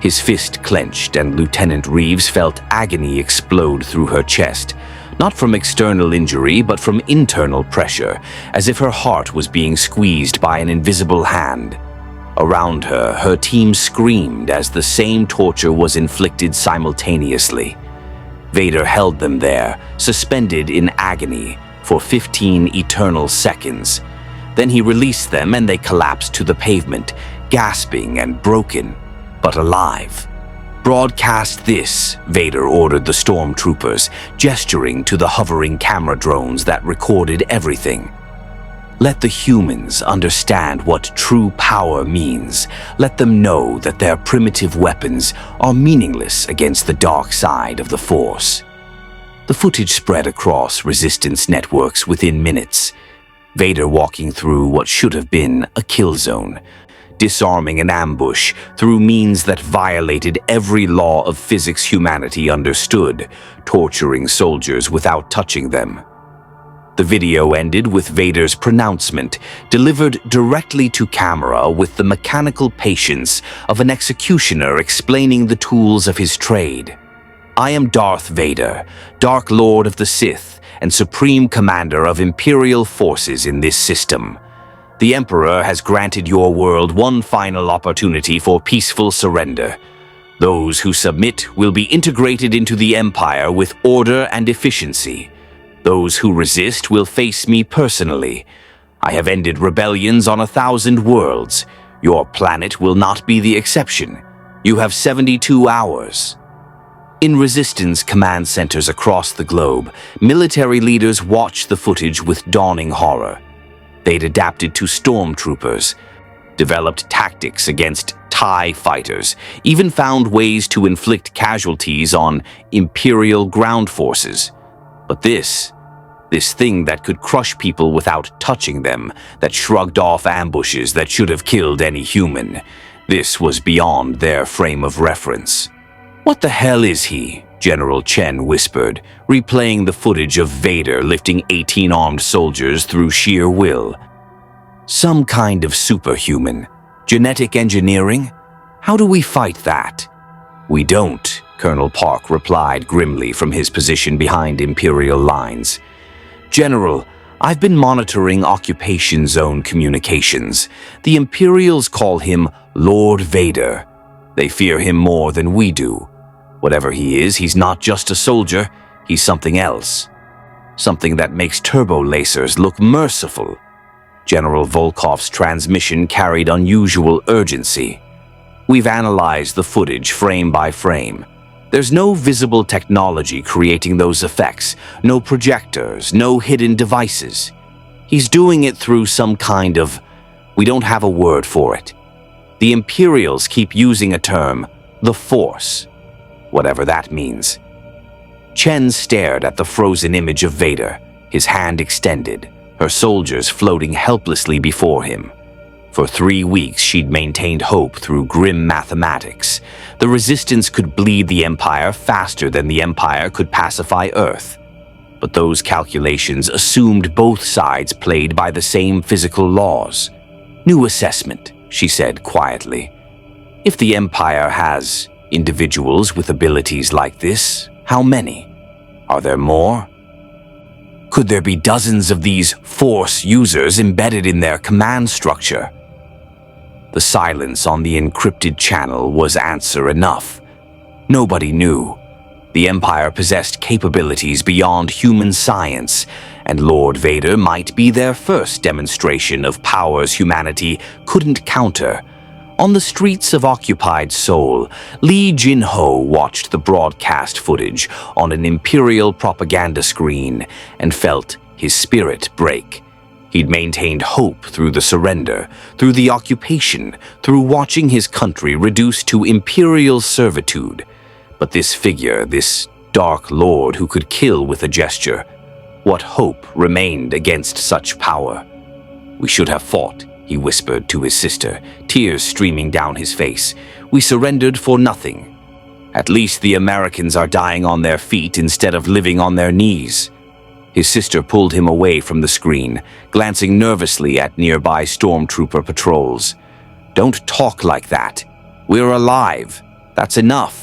His fist clenched, and Lieutenant Reeves felt agony explode through her chest, not from external injury but from internal pressure, as if her heart was being squeezed by an invisible hand. Around her, her team screamed as the same torture was inflicted simultaneously. Vader held them there, suspended in agony, for 15 eternal seconds. Then he released them and they collapsed to the pavement, gasping and broken, but alive. "Broadcast this," Vader ordered the stormtroopers, gesturing to the hovering camera drones that recorded everything. "Let the humans understand what true power means. Let them know that their primitive weapons are meaningless against the dark side of the Force." The footage spread across resistance networks within minutes. Vader walking through what should have been a kill zone, disarming an ambush through means that violated every law of physics humanity understood, torturing soldiers without touching them. The video ended with Vader's pronouncement, delivered directly to camera with the mechanical patience of an executioner explaining the tools of his trade. "I am Darth Vader, Dark Lord of the Sith, and Supreme Commander of Imperial forces in this system. The Emperor has granted your world one final opportunity for peaceful surrender. Those who submit will be integrated into the Empire with order and efficiency. Those who resist will face me personally. I have ended rebellions on 1,000 worlds. Your planet will not be the exception. You have 72 hours. In resistance command centers across the globe, military leaders watched the footage with dawning horror. They'd adapted to stormtroopers, developed tactics against TIE fighters, even found ways to inflict casualties on Imperial ground forces. But this thing that could crush people without touching them, that shrugged off ambushes that should have killed any human, this was beyond their frame of reference. "What the hell is he?" General Chen whispered, replaying the footage of Vader lifting 18 armed soldiers through sheer will. "Some kind of superhuman. Genetic engineering? How do we fight that?" "We don't," Colonel Park replied grimly from his position behind Imperial lines. "General, I've been monitoring occupation zone communications. The Imperials call him Lord Vader. They fear him more than we do. Whatever he is, he's not just a soldier, he's something else. Something that makes turbo lasers look merciful." General Volkov's transmission carried unusual urgency. "We've analyzed the footage frame by frame. There's no visible technology creating those effects, no projectors, no hidden devices. He's doing it through some kind of... we don't have a word for it. The Imperials keep using a term, the Force, whatever that means." Chen stared at the frozen image of Vader, his hand extended, her soldiers floating helplessly before him. For 3 weeks, she'd maintained hope through grim mathematics. The Resistance could bleed the Empire faster than the Empire could pacify Earth. But those calculations assumed both sides played by the same physical laws. "New assessment," she said quietly. "If the Empire has individuals with abilities like this, how many? Are there more? Could there be dozens of these Force users embedded in their command structure?" The silence on the encrypted channel was answer enough. Nobody knew. The Empire possessed capabilities beyond human science, and Lord Vader might be their first demonstration of powers humanity couldn't counter. On the streets of occupied Seoul, Lee Jin-ho watched the broadcast footage on an Imperial propaganda screen and felt his spirit break. He'd maintained hope through the surrender, through the occupation, through watching his country reduced to Imperial servitude. But this figure, this Dark Lord who could kill with a gesture, what hope remained against such power? "We should have fought," he whispered to his sister, tears streaming down his face. "We surrendered for nothing. At least the Americans are dying on their feet instead of living on their knees." His sister pulled him away from the screen, glancing nervously at nearby stormtrooper patrols. "Don't talk like that. We're alive. That's enough."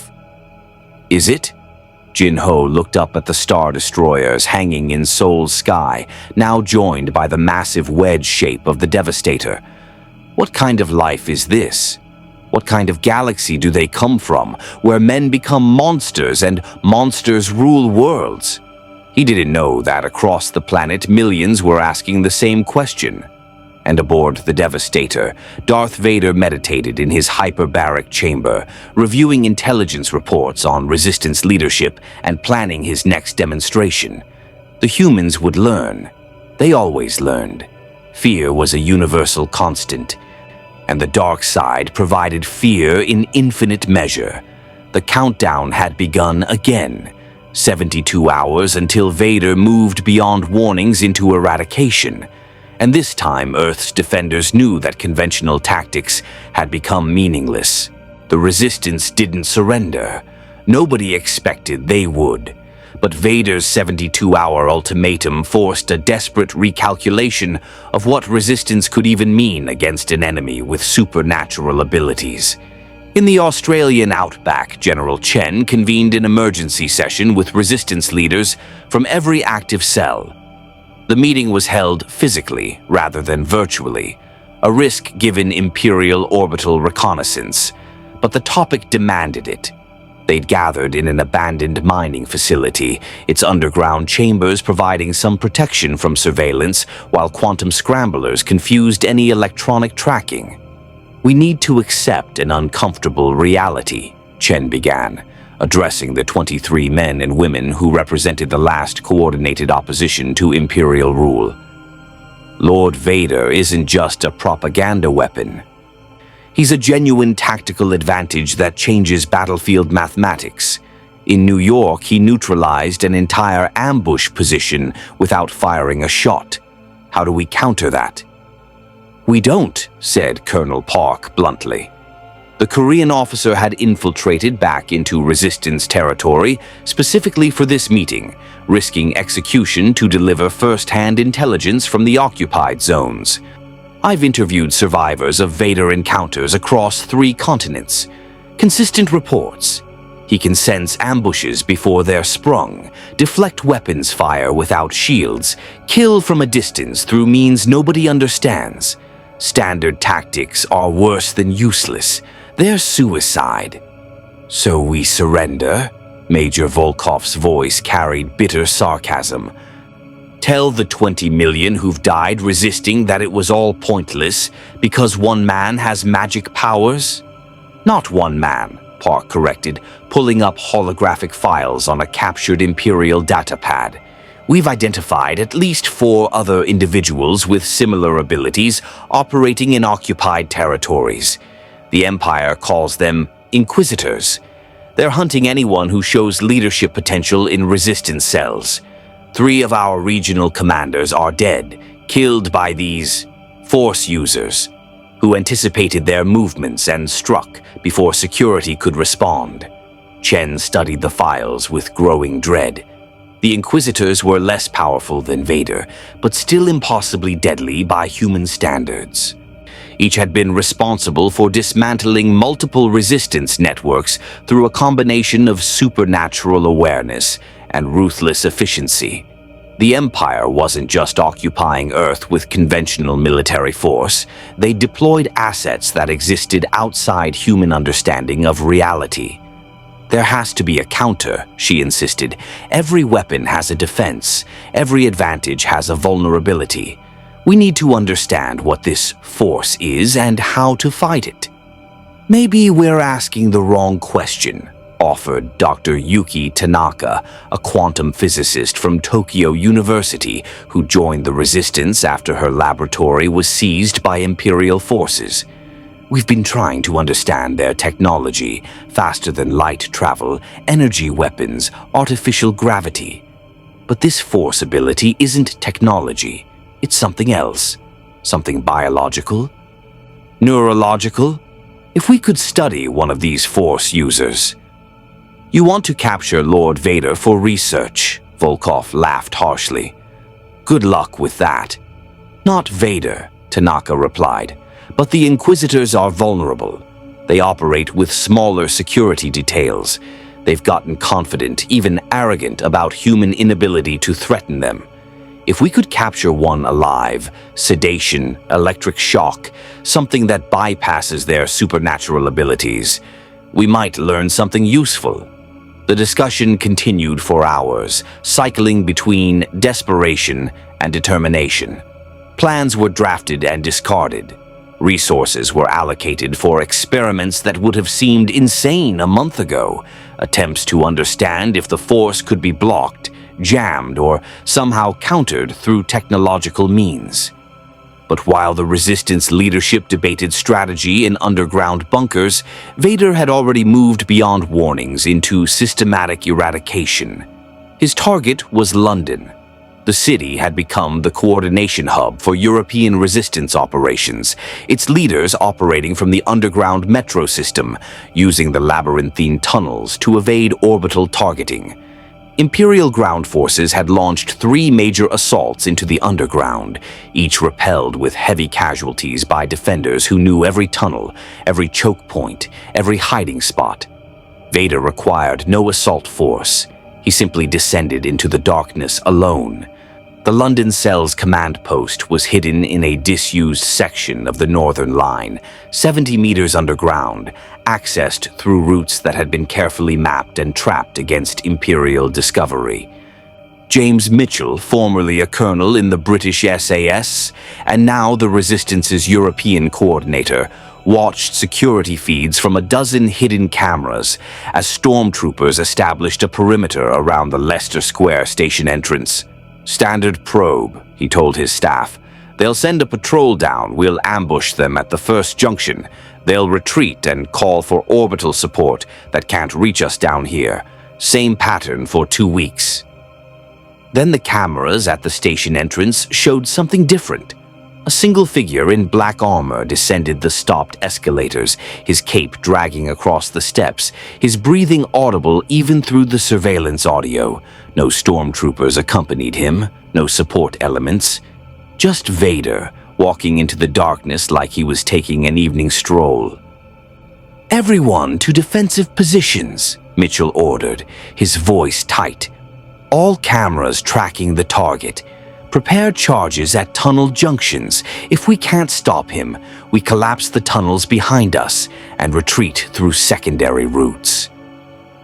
"Is it?" Jin-ho looked up at the Star Destroyers hanging in Seoul's sky, now joined by the massive wedge shape of the Devastator. "What kind of life is this? What kind of galaxy do they come from, where men become monsters and monsters rule worlds?" He didn't know that across the planet millions were asking the same question. And aboard the Devastator, Darth Vader meditated in his hyperbaric chamber, reviewing intelligence reports on Resistance leadership and planning his next demonstration. The humans would learn. They always learned. Fear was a universal constant, and the dark side provided fear in infinite measure. The countdown had begun again. 72 hours until Vader moved beyond warnings into eradication. And this time, Earth's defenders knew that conventional tactics had become meaningless. The Resistance didn't surrender. Nobody expected they would. But Vader's 72-hour ultimatum forced a desperate recalculation of what Resistance could even mean against an enemy with supernatural abilities. In the Australian outback, General Chen convened an emergency session with Resistance leaders from every active cell. The meeting was held physically rather than virtually, a risk given Imperial orbital reconnaissance, but the topic demanded it. They'd gathered in an abandoned mining facility, its underground chambers providing some protection from surveillance while quantum scramblers confused any electronic tracking. "We need to accept an uncomfortable reality," Chen began, addressing the 23 men and women who represented the last coordinated opposition to Imperial rule. "Lord Vader isn't just a propaganda weapon. He's a genuine tactical advantage that changes battlefield mathematics. In New York, he neutralized an entire ambush position without firing a shot. How do we counter that?" "We don't," said Colonel Park bluntly. The Korean officer had infiltrated back into Resistance territory specifically for this meeting, risking execution to deliver first-hand intelligence from the occupied zones. "I've interviewed survivors of Vader encounters across 3 continents. Consistent reports. He can sense ambushes before they're sprung, deflect weapons fire without shields, kill from a distance through means nobody understands. Standard tactics are worse than useless. They're suicide." "So we surrender?" Major Volkov's voice carried bitter sarcasm. Tell the 20 million who've died resisting that it was all pointless because one man has magic powers? Not one man, Park corrected, pulling up holographic files on a captured Imperial datapad. We've identified at least 4 other individuals with similar abilities operating in occupied territories. The Empire calls them Inquisitors. They're hunting anyone who shows leadership potential in resistance cells. 3 of our regional commanders are dead, killed by these Force users, who anticipated their movements and struck before security could respond. Chen studied the files with growing dread. The Inquisitors were less powerful than Vader, but still impossibly deadly by human standards. Each had been responsible for dismantling multiple resistance networks through a combination of supernatural awareness and ruthless efficiency. The Empire wasn't just occupying Earth with conventional military force. They deployed assets that existed outside human understanding of reality. There has to be a counter, she insisted. Every weapon has a defense. Every advantage has a vulnerability. We need to understand what this force is and how to fight it. Maybe we're asking the wrong question, offered Dr. Yuki Tanaka, a quantum physicist from Tokyo University who joined the resistance after her laboratory was seized by Imperial forces. We've been trying to understand their technology, faster than light travel, energy weapons, artificial gravity. But this force ability isn't technology. It's something else. Something biological? Neurological? If we could study one of these force users. You want to capture Lord Vader for research, Volkov laughed harshly. Good luck with that. Not Vader, Tanaka replied, but the Inquisitors are vulnerable. They operate with smaller security details. They've gotten confident, even arrogant about human inability to threaten them. If we could capture one alive, sedation, electric shock, something that bypasses their supernatural abilities, we might learn something useful. The discussion continued for hours, cycling between desperation and determination. Plans were drafted and discarded. Resources were allocated for experiments that would have seemed insane a month ago, attempts to understand if the force could be blocked, jammed, or somehow countered through technological means. But while the resistance leadership debated strategy in underground bunkers, Vader had already moved beyond warnings into systematic eradication. His target was London. The city had become the coordination hub for European resistance operations, its leaders operating from the underground metro system, using the labyrinthine tunnels to evade orbital targeting. Imperial ground forces had launched 3 major assaults into the underground, each repelled with heavy casualties by defenders who knew every tunnel, every choke point, every hiding spot. Vader required no assault force. He simply descended into the darkness alone. The London Cell's command post was hidden in a disused section of the Northern Line, 70 meters underground, accessed through routes that had been carefully mapped and trapped against Imperial discovery. James Mitchell, formerly a colonel in the British SAS, and now the Resistance's European coordinator, watched security feeds from a dozen hidden cameras as stormtroopers established a perimeter around the Leicester Square station entrance. Standard probe, he told his staff. They'll send a patrol down, we'll ambush them at the first junction. They'll retreat and call for orbital support that can't reach us down here. Same pattern for 2 weeks. Then the cameras at the station entrance showed something different. A single figure in black armor descended the stopped escalators, his cape dragging across the steps, his breathing audible even through the surveillance audio. No stormtroopers accompanied him, no support elements. Just Vader, walking into the darkness like he was taking an evening stroll. "Everyone to defensive positions," Mitchell ordered, his voice tight. "All cameras tracking the target. Prepare charges at tunnel junctions. If we can't stop him, we collapse the tunnels behind us and retreat through secondary routes."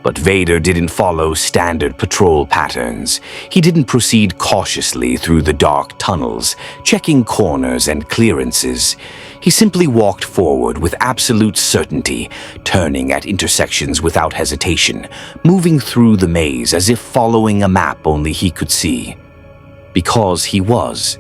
But Vader didn't follow standard patrol patterns. He didn't proceed cautiously through the dark tunnels, checking corners and clearances. He simply walked forward with absolute certainty, turning at intersections without hesitation, moving through the maze as if following a map only he could see. Because he was.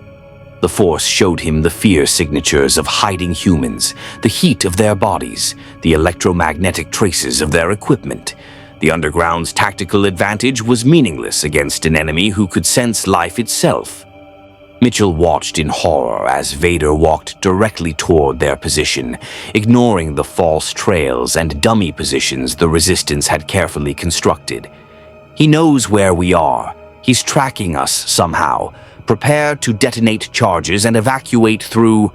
The Force showed him the fear signatures of hiding humans, the heat of their bodies, the electromagnetic traces of their equipment. The Underground's tactical advantage was meaningless against an enemy who could sense life itself. Mitchell watched in horror as Vader walked directly toward their position, ignoring the false trails and dummy positions the Resistance had carefully constructed. He knows where we are. He's tracking us somehow. Prepare to detonate charges and evacuate through...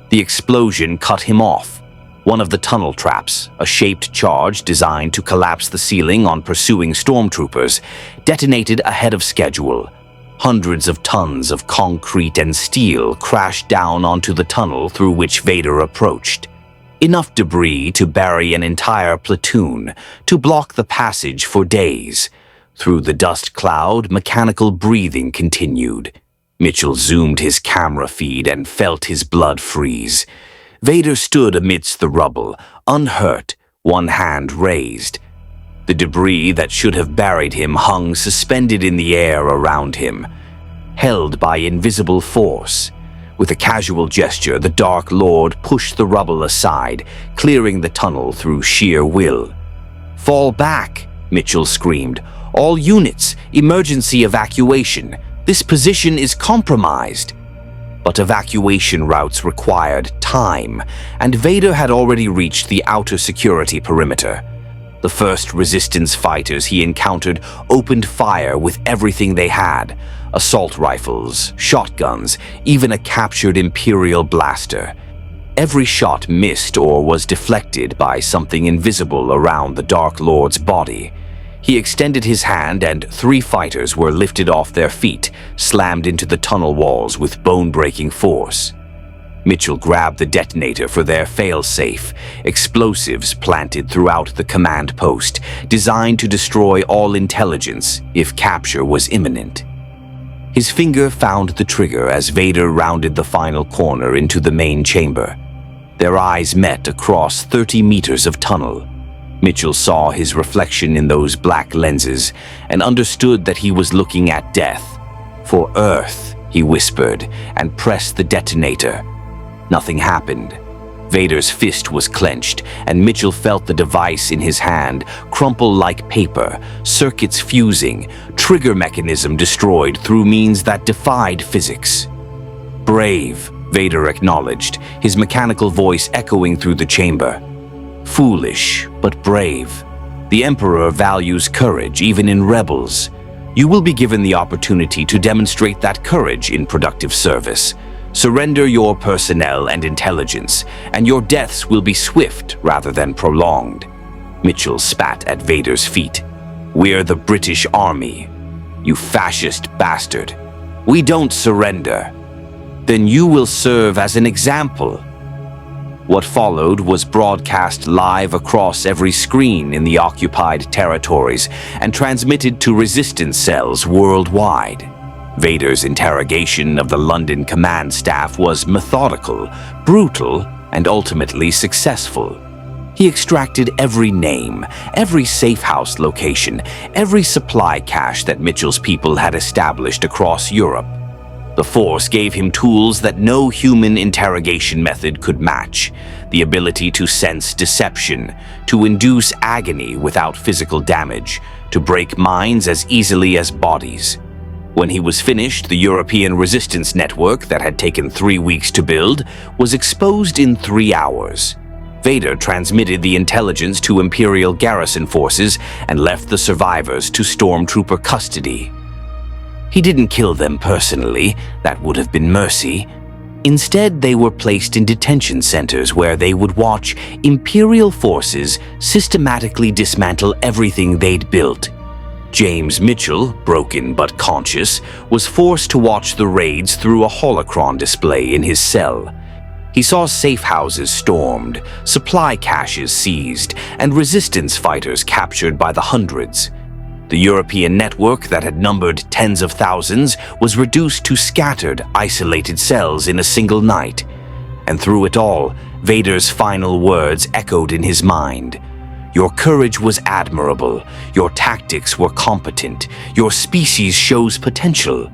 The explosion cut him off. One of the tunnel traps, a shaped charge designed to collapse the ceiling on pursuing stormtroopers, detonated ahead of schedule. Hundreds of tons of concrete and steel crashed down onto the tunnel through which Vader approached. Enough debris to bury an entire platoon, to block the passage for days. Through the dust cloud, mechanical breathing continued. Mitchell zoomed his camera feed and felt his blood freeze. Vader stood amidst the rubble, unhurt, one hand raised. The debris that should have buried him hung suspended in the air around him, held by invisible force. With a casual gesture, the Dark Lord pushed the rubble aside, clearing the tunnel through sheer will. "Fall back!" Mitchell screamed. "All units, emergency evacuation. This position is compromised." But evacuation routes required time, and Vader had already reached the outer security perimeter. The first Resistance fighters he encountered opened fire with everything they had: assault rifles, shotguns, even a captured Imperial blaster. Every shot missed or was deflected by something invisible around the Dark Lord's body. He extended his hand and 3 fighters were lifted off their feet, slammed into the tunnel walls with bone-breaking force. Mitchell grabbed the detonator for their fail-safe, explosives planted throughout the command post, designed to destroy all intelligence if capture was imminent. His finger found the trigger as Vader rounded the final corner into the main chamber. Their eyes met across 30 meters of tunnel. Mitchell saw his reflection in those black lenses and understood that he was looking at death. "For Earth," he whispered, and pressed the detonator. Nothing happened. Vader's fist was clenched, and Mitchell felt the device in his hand crumple like paper, circuits fusing, trigger mechanism destroyed through means that defied physics. "Brave," Vader acknowledged, his mechanical voice echoing through the chamber. "Foolish, but brave. The Emperor values courage even in rebels. You will be given the opportunity to demonstrate that courage in productive service. Surrender your personnel and intelligence, and your deaths will be swift rather than prolonged." Mitchell spat at Vader's feet. "We're the British Army. You fascist bastard. We don't surrender. Then you will serve as an example." What followed was broadcast live across every screen in the occupied territories and transmitted to resistance cells worldwide. Vader's interrogation of the London command staff was methodical, brutal, and ultimately successful. He extracted every name, every safe house location, every supply cache that Mitchell's people had established across Europe. The Force gave him tools that no human interrogation method could match: the ability to sense deception, to induce agony without physical damage, to break minds as easily as bodies. When he was finished, the European resistance network that had taken 3 weeks to build was exposed in 3 hours. Vader transmitted the intelligence to Imperial garrison forces and left the survivors to stormtrooper custody. He didn't kill them personally, that would have been mercy. Instead, they were placed in detention centers where they would watch Imperial forces systematically dismantle everything they'd built. James Mitchell, broken but conscious, was forced to watch the raids through a holocron display in his cell. He saw safe houses stormed, supply caches seized, and resistance fighters captured by the hundreds. The European network that had numbered tens of thousands was reduced to scattered, isolated cells in a single night. And through it all, Vader's final words echoed in his mind. Your courage was admirable, your tactics were competent, your species shows potential.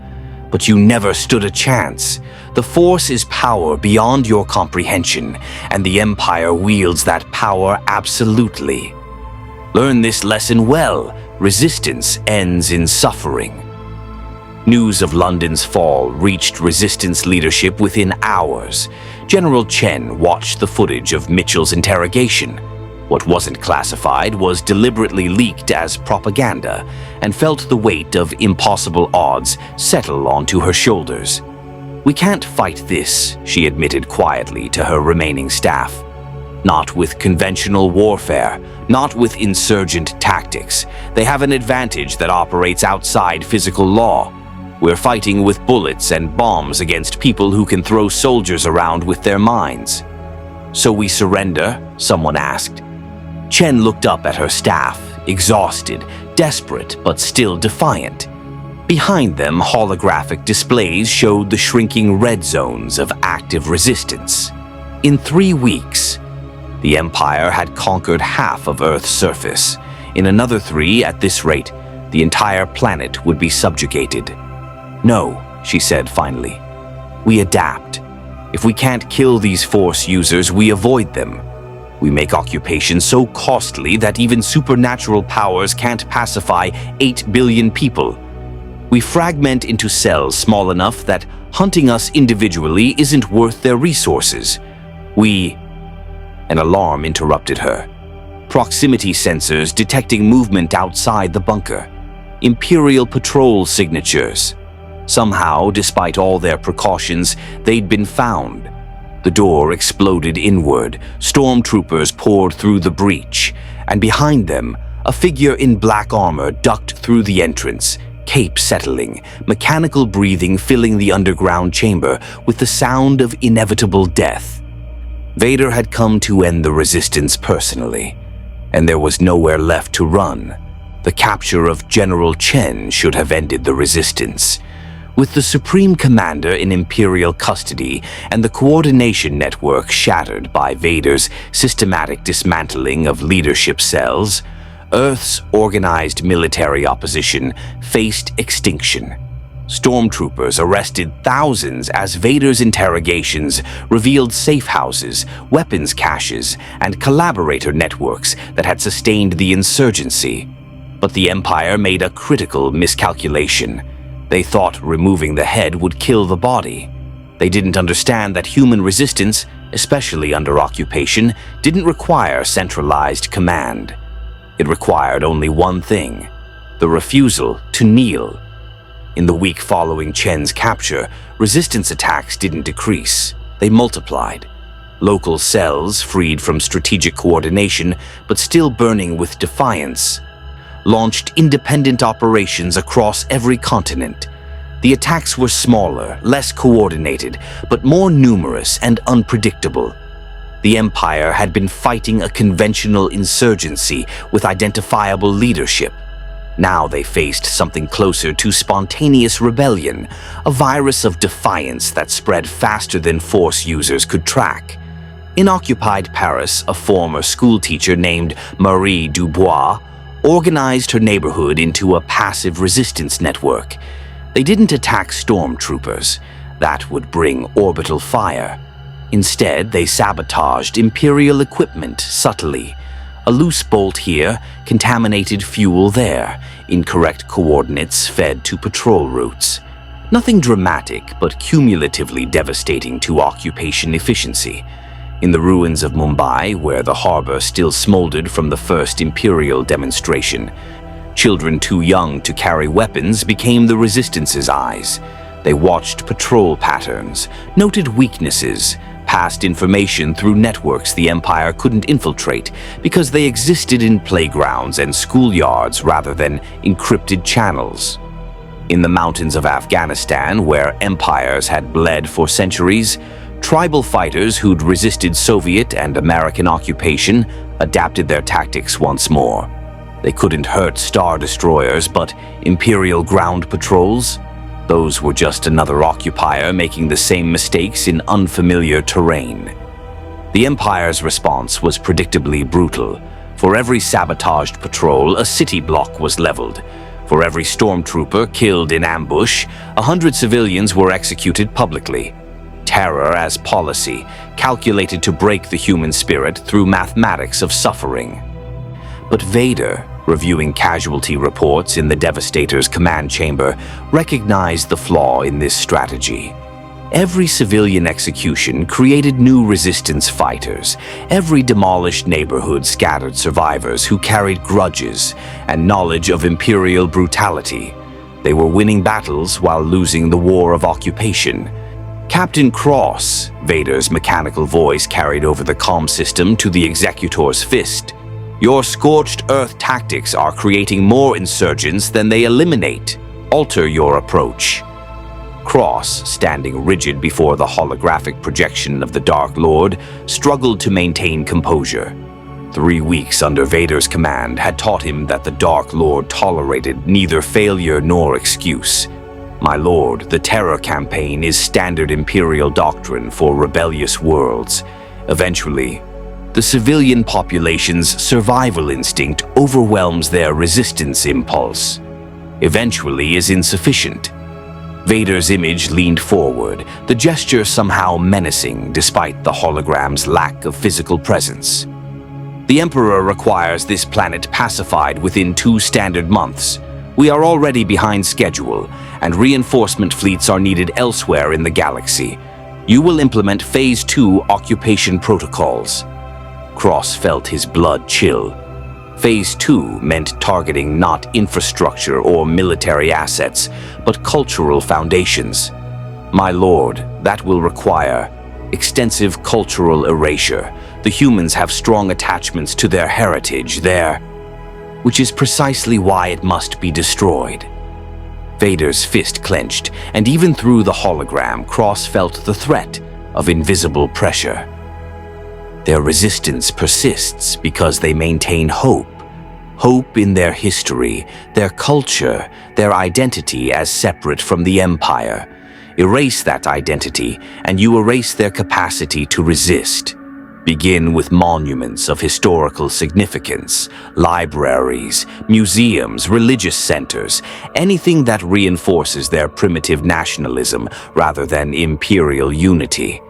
But you never stood a chance. The Force is power beyond your comprehension, and the Empire wields that power absolutely. Learn this lesson well. Resistance ends in suffering. News of London's fall reached resistance leadership within hours. General Chen watched the footage of Mitchell's interrogation. What wasn't classified was deliberately leaked as propaganda, and felt the weight of impossible odds settle onto her shoulders. We can't fight this, she admitted quietly to her remaining staff. Not with conventional warfare, not with insurgent tactics. They have an advantage that operates outside physical law. We're fighting with bullets and bombs against people who can throw soldiers around with their minds. So we surrender? Someone asked. Chen looked up at her staff, exhausted, desperate, but still defiant. Behind them, holographic displays showed the shrinking red zones of active resistance. In 3 weeks, the Empire had conquered half of Earth's surface. In another 3, at this rate, the entire planet would be subjugated. No, she said finally. We adapt. If we can't kill these Force users, we avoid them. We make occupation so costly that even supernatural powers can't pacify 8 billion people. We fragment into cells small enough that hunting us individually isn't worth their resources. An alarm interrupted her. Proximity sensors detecting movement outside the bunker. Imperial patrol signatures. Somehow, despite all their precautions, they'd been found. The door exploded inward, stormtroopers poured through the breach, and behind them, a figure in black armor ducked through the entrance, cape settling, mechanical breathing filling the underground chamber with the sound of inevitable death. Vader had come to end the resistance personally, and there was nowhere left to run. The capture of General Chen should have ended the resistance. With the Supreme Commander in Imperial custody and the coordination network shattered by Vader's systematic dismantling of leadership cells, Earth's organized military opposition faced extinction. Stormtroopers arrested thousands as Vader's interrogations revealed safe houses, weapons caches, and collaborator networks that had sustained the insurgency. But the Empire made a critical miscalculation. They thought removing the head would kill the body. They didn't understand that human resistance, especially under occupation, didn't require centralized command. It required only one thing: the refusal to kneel. In the week following Chen's capture, resistance attacks didn't decrease. They multiplied. Local cells, freed from strategic coordination but still burning with defiance, launched independent operations across every continent. The attacks were smaller, less coordinated, but more numerous and unpredictable. The Empire had been fighting a conventional insurgency with identifiable leadership. Now they faced something closer to spontaneous rebellion, a virus of defiance that spread faster than Force users could track. In occupied Paris, a former schoolteacher named Marie Dubois organized her neighborhood into a passive resistance network. They didn't attack stormtroopers. That would bring orbital fire. Instead, they sabotaged Imperial equipment subtly. A loose bolt here, contaminated fuel there, incorrect coordinates fed to patrol routes. Nothing dramatic, but cumulatively devastating to occupation efficiency. In the ruins of Mumbai, where the harbor still smoldered from the first Imperial demonstration, children too young to carry weapons became the Resistance's eyes. They watched patrol patterns, noted weaknesses, passed information through networks the Empire couldn't infiltrate because they existed in playgrounds and schoolyards rather than encrypted channels. In the mountains of Afghanistan, where empires had bled for centuries, Tribal fighters who'd resisted Soviet and American occupation adapted their tactics once more. They couldn't hurt Star Destroyers, but Imperial ground patrols? Those were just another occupier making the same mistakes in unfamiliar terrain. The Empire's response was predictably brutal. For every sabotaged patrol, a city block was leveled. For every stormtrooper killed in ambush, 100 civilians were executed publicly. Terror as policy, calculated to break the human spirit through mathematics of suffering. But Vader, reviewing casualty reports in the Devastator's command chamber, recognized the flaw in this strategy. Every civilian execution created new resistance fighters. Every demolished neighborhood scattered survivors who carried grudges and knowledge of Imperial brutality. They were winning battles while losing the war of occupation. Captain Cross, Vader's mechanical voice carried over the comm system to the Executor's fist. Your scorched earth tactics are creating more insurgents than they eliminate. Alter your approach. Cross, standing rigid before the holographic projection of the Dark Lord, struggled to maintain composure. 3 weeks under Vader's command had taught him that the Dark Lord tolerated neither failure nor excuse. My lord, the Terror Campaign is standard Imperial doctrine for rebellious worlds. Eventually, the civilian population's survival instinct overwhelms their resistance impulse. Eventually is insufficient. Vader's image leaned forward, the gesture somehow menacing despite the hologram's lack of physical presence. The Emperor requires this planet pacified within 2 standard months. We are already behind schedule, and reinforcement fleets are needed elsewhere in the galaxy. You will implement Phase 2 occupation protocols. Cross felt his blood chill. Phase 2 meant targeting not infrastructure or military assets, but cultural foundations. My lord, that will require extensive cultural erasure. The humans have strong attachments to their heritage, which is precisely why it must be destroyed. Vader's fist clenched, and even through the hologram, Cross felt the threat of invisible pressure. Their resistance persists because they maintain hope. Hope in their history, their culture, their identity as separate from the Empire. Erase that identity, and you erase their capacity to resist. Begin with monuments of historical significance, libraries, museums, religious centers, anything that reinforces their primitive nationalism rather than imperial unity.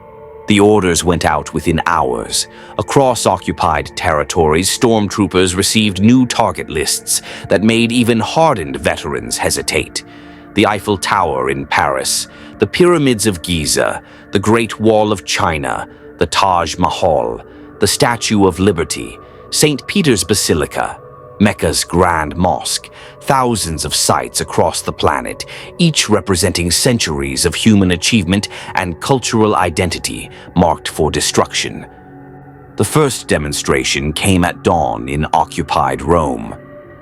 The orders went out within hours. Across occupied territories, stormtroopers received new target lists that made even hardened veterans hesitate. The Eiffel Tower in Paris, the pyramids of Giza, the Great Wall of China, the Taj Mahal, the Statue of Liberty, St. Peter's Basilica, Mecca's Grand Mosque, thousands of sites across the planet, each representing centuries of human achievement and cultural identity marked for destruction. The first demonstration came at dawn in occupied Rome.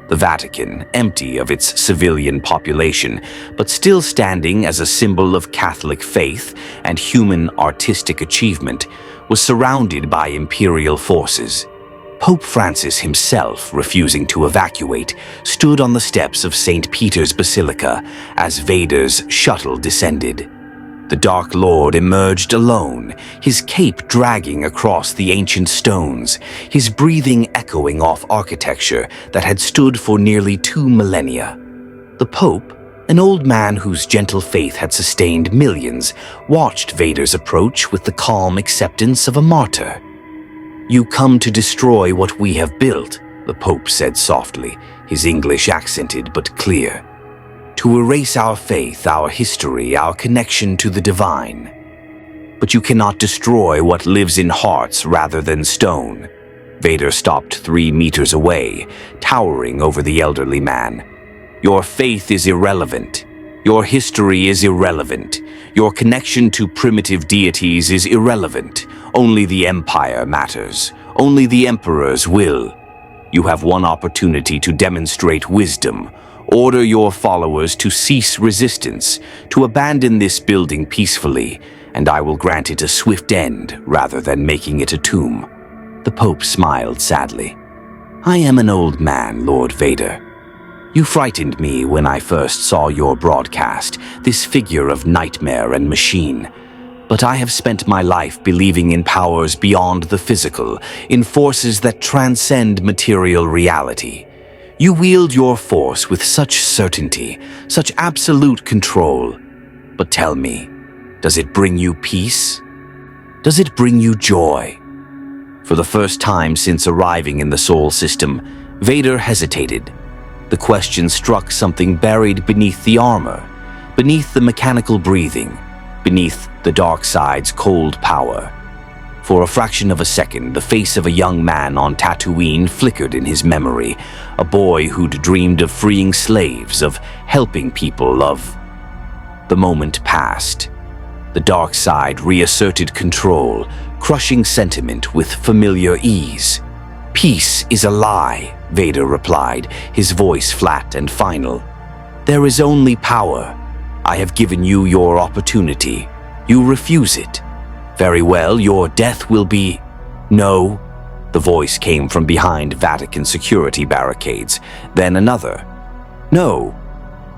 The Vatican, empty of its civilian population, but still standing as a symbol of Catholic faith and human artistic achievement, was surrounded by imperial forces. Pope Francis himself, refusing to evacuate, stood on the steps of St. Peter's Basilica as Vader's shuttle descended. The Dark Lord emerged alone, his cape dragging across the ancient stones, his breathing echoing off architecture that had stood for nearly 2 millennia. The Pope, an old man whose gentle faith had sustained millions, watched Vader's approach with the calm acceptance of a martyr. "You come to destroy what we have built," the Pope said softly, his English accented but clear. "To erase our faith, our history, our connection to the divine. But you cannot destroy what lives in hearts rather than stone." Vader stopped 3 meters away, towering over the elderly man. "Your faith is irrelevant. Your history is irrelevant. Your connection to primitive deities is irrelevant. Only the Empire matters. Only the Emperor's will. You have one opportunity to demonstrate wisdom. Order your followers to cease resistance, to abandon this building peacefully, and I will grant it a swift end rather than making it a tomb." The Pope smiled sadly. "I am an old man, Lord Vader. You frightened me when I first saw your broadcast, this figure of nightmare and machine. But I have spent my life believing in powers beyond the physical, in forces that transcend material reality. You wield your force with such certainty, such absolute control. But tell me, does it bring you peace? Does it bring you joy?" For the first time since arriving in the Sol system, Vader hesitated. The question struck something buried beneath the armor, beneath the mechanical breathing, beneath the dark side's cold power. For a fraction of a second, the face of a young man on Tatooine flickered in his memory, a boy who'd dreamed of freeing slaves, of helping people, of... The moment passed. The dark side reasserted control, crushing sentiment with familiar ease. "Peace is a lie," Vader replied, his voice flat and final. "There is only power. I have given you your opportunity. You refuse it. Very well, your death will be..." "No." The voice came from behind Vatican security barricades. Then another. "No."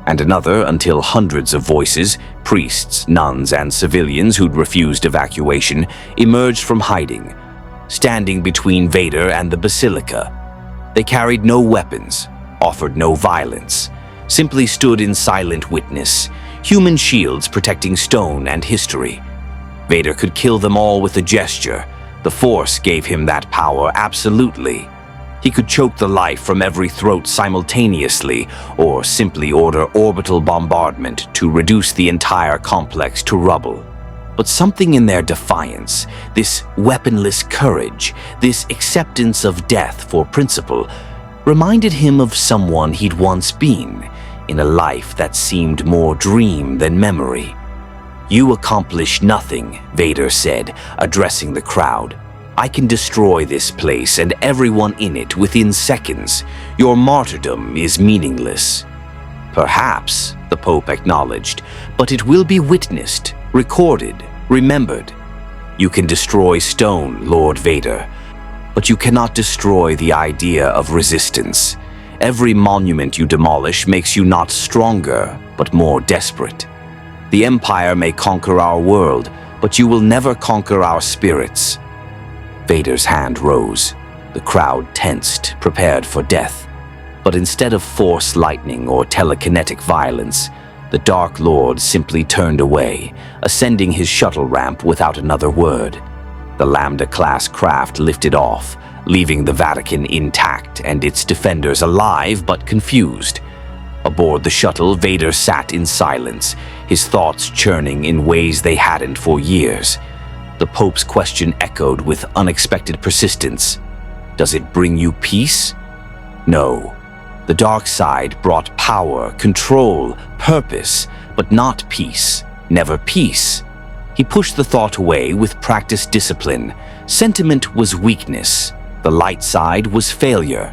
And another, until hundreds of voices, priests, nuns, and civilians who'd refused evacuation, emerged from hiding, standing between Vader and the Basilica. They carried no weapons, offered no violence, simply stood in silent witness, human shields protecting stone and history. Vader could kill them all with a gesture. The Force gave him that power, absolutely. He could choke the life from every throat simultaneously, or simply order orbital bombardment to reduce the entire complex to rubble. But something in their defiance, this weaponless courage, this acceptance of death for principle, reminded him of someone he'd once been, in a life that seemed more dream than memory. "You accomplish nothing," Vader said, addressing the crowd. "I can destroy this place and everyone in it within seconds. Your martyrdom is meaningless." "Perhaps," the Pope acknowledged, "but it will be witnessed, recorded, remembered. You can destroy stone, Lord Vader, but you cannot destroy the idea of resistance. Every monument you demolish makes you not stronger, but more desperate. The Empire may conquer our world, but you will never conquer our spirits." Vader's hand rose. The crowd tensed, prepared for death. But instead of force lightning or telekinetic violence, the Dark Lord simply turned away, ascending his shuttle ramp without another word. The Lambda-class craft lifted off, leaving the Vatican intact and its defenders alive but confused. Aboard the shuttle, Vader sat in silence, his thoughts churning in ways they hadn't for years. The Pope's question echoed with unexpected persistence. "Does it bring you peace?" No. The dark side brought power, control, purpose, but not peace. Never peace. He pushed the thought away with practiced discipline. Sentiment was weakness. The light side was failure.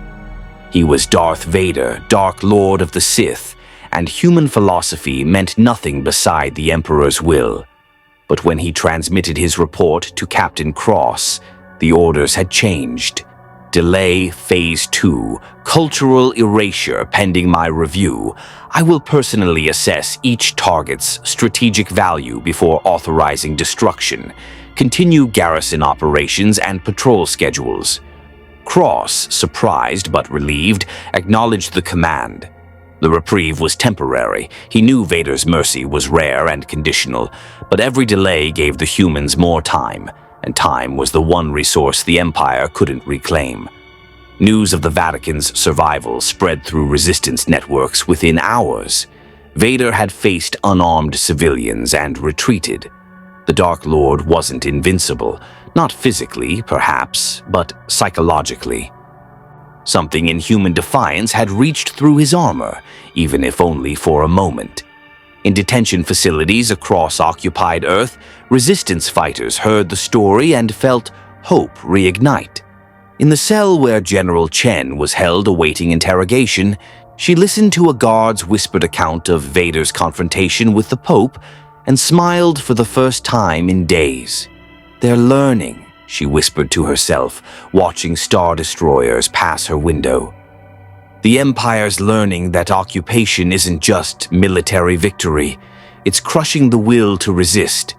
He was Darth Vader, Dark Lord of the Sith, and human philosophy meant nothing beside the Emperor's will. But when he transmitted his report to Captain Cross, the orders had changed. Delay Phase 2, cultural erasure pending my review. I will personally assess each target's strategic value before authorizing destruction. Continue garrison operations and patrol schedules. Cross, surprised but relieved, acknowledged the command. The reprieve was temporary. He knew Vader's mercy was rare and conditional, but every delay gave the humans more time, and time was the one resource the Empire couldn't reclaim. News of the Vatican's survival spread through resistance networks within hours. Vader had faced unarmed civilians and retreated. The Dark Lord wasn't invincible, not physically, perhaps, but psychologically. Something in human defiance had reached through his armor, even if only for a moment. In detention facilities across occupied Earth, resistance fighters heard the story and felt hope reignite. In the cell where General Chen was held awaiting interrogation, she listened to a guard's whispered account of Vader's confrontation with the Pope and smiled for the first time in days. "They're learning," she whispered to herself, watching star destroyers pass her window. The Empire's learning that occupation isn't just military victory, it's crushing the will to resist.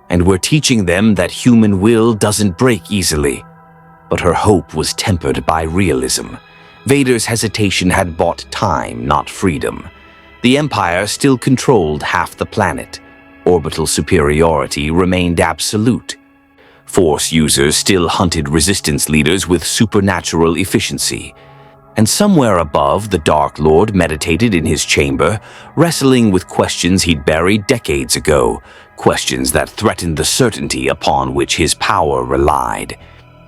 And we're teaching them that human will doesn't break easily. But her hope was tempered by realism. Vader's hesitation had bought time, not freedom. The Empire still controlled half the planet. Orbital superiority remained absolute. Force users still hunted resistance leaders with supernatural efficiency. And somewhere above, the Dark Lord meditated in his chamber, wrestling with questions he'd buried decades ago, questions that threatened the certainty upon which his power relied.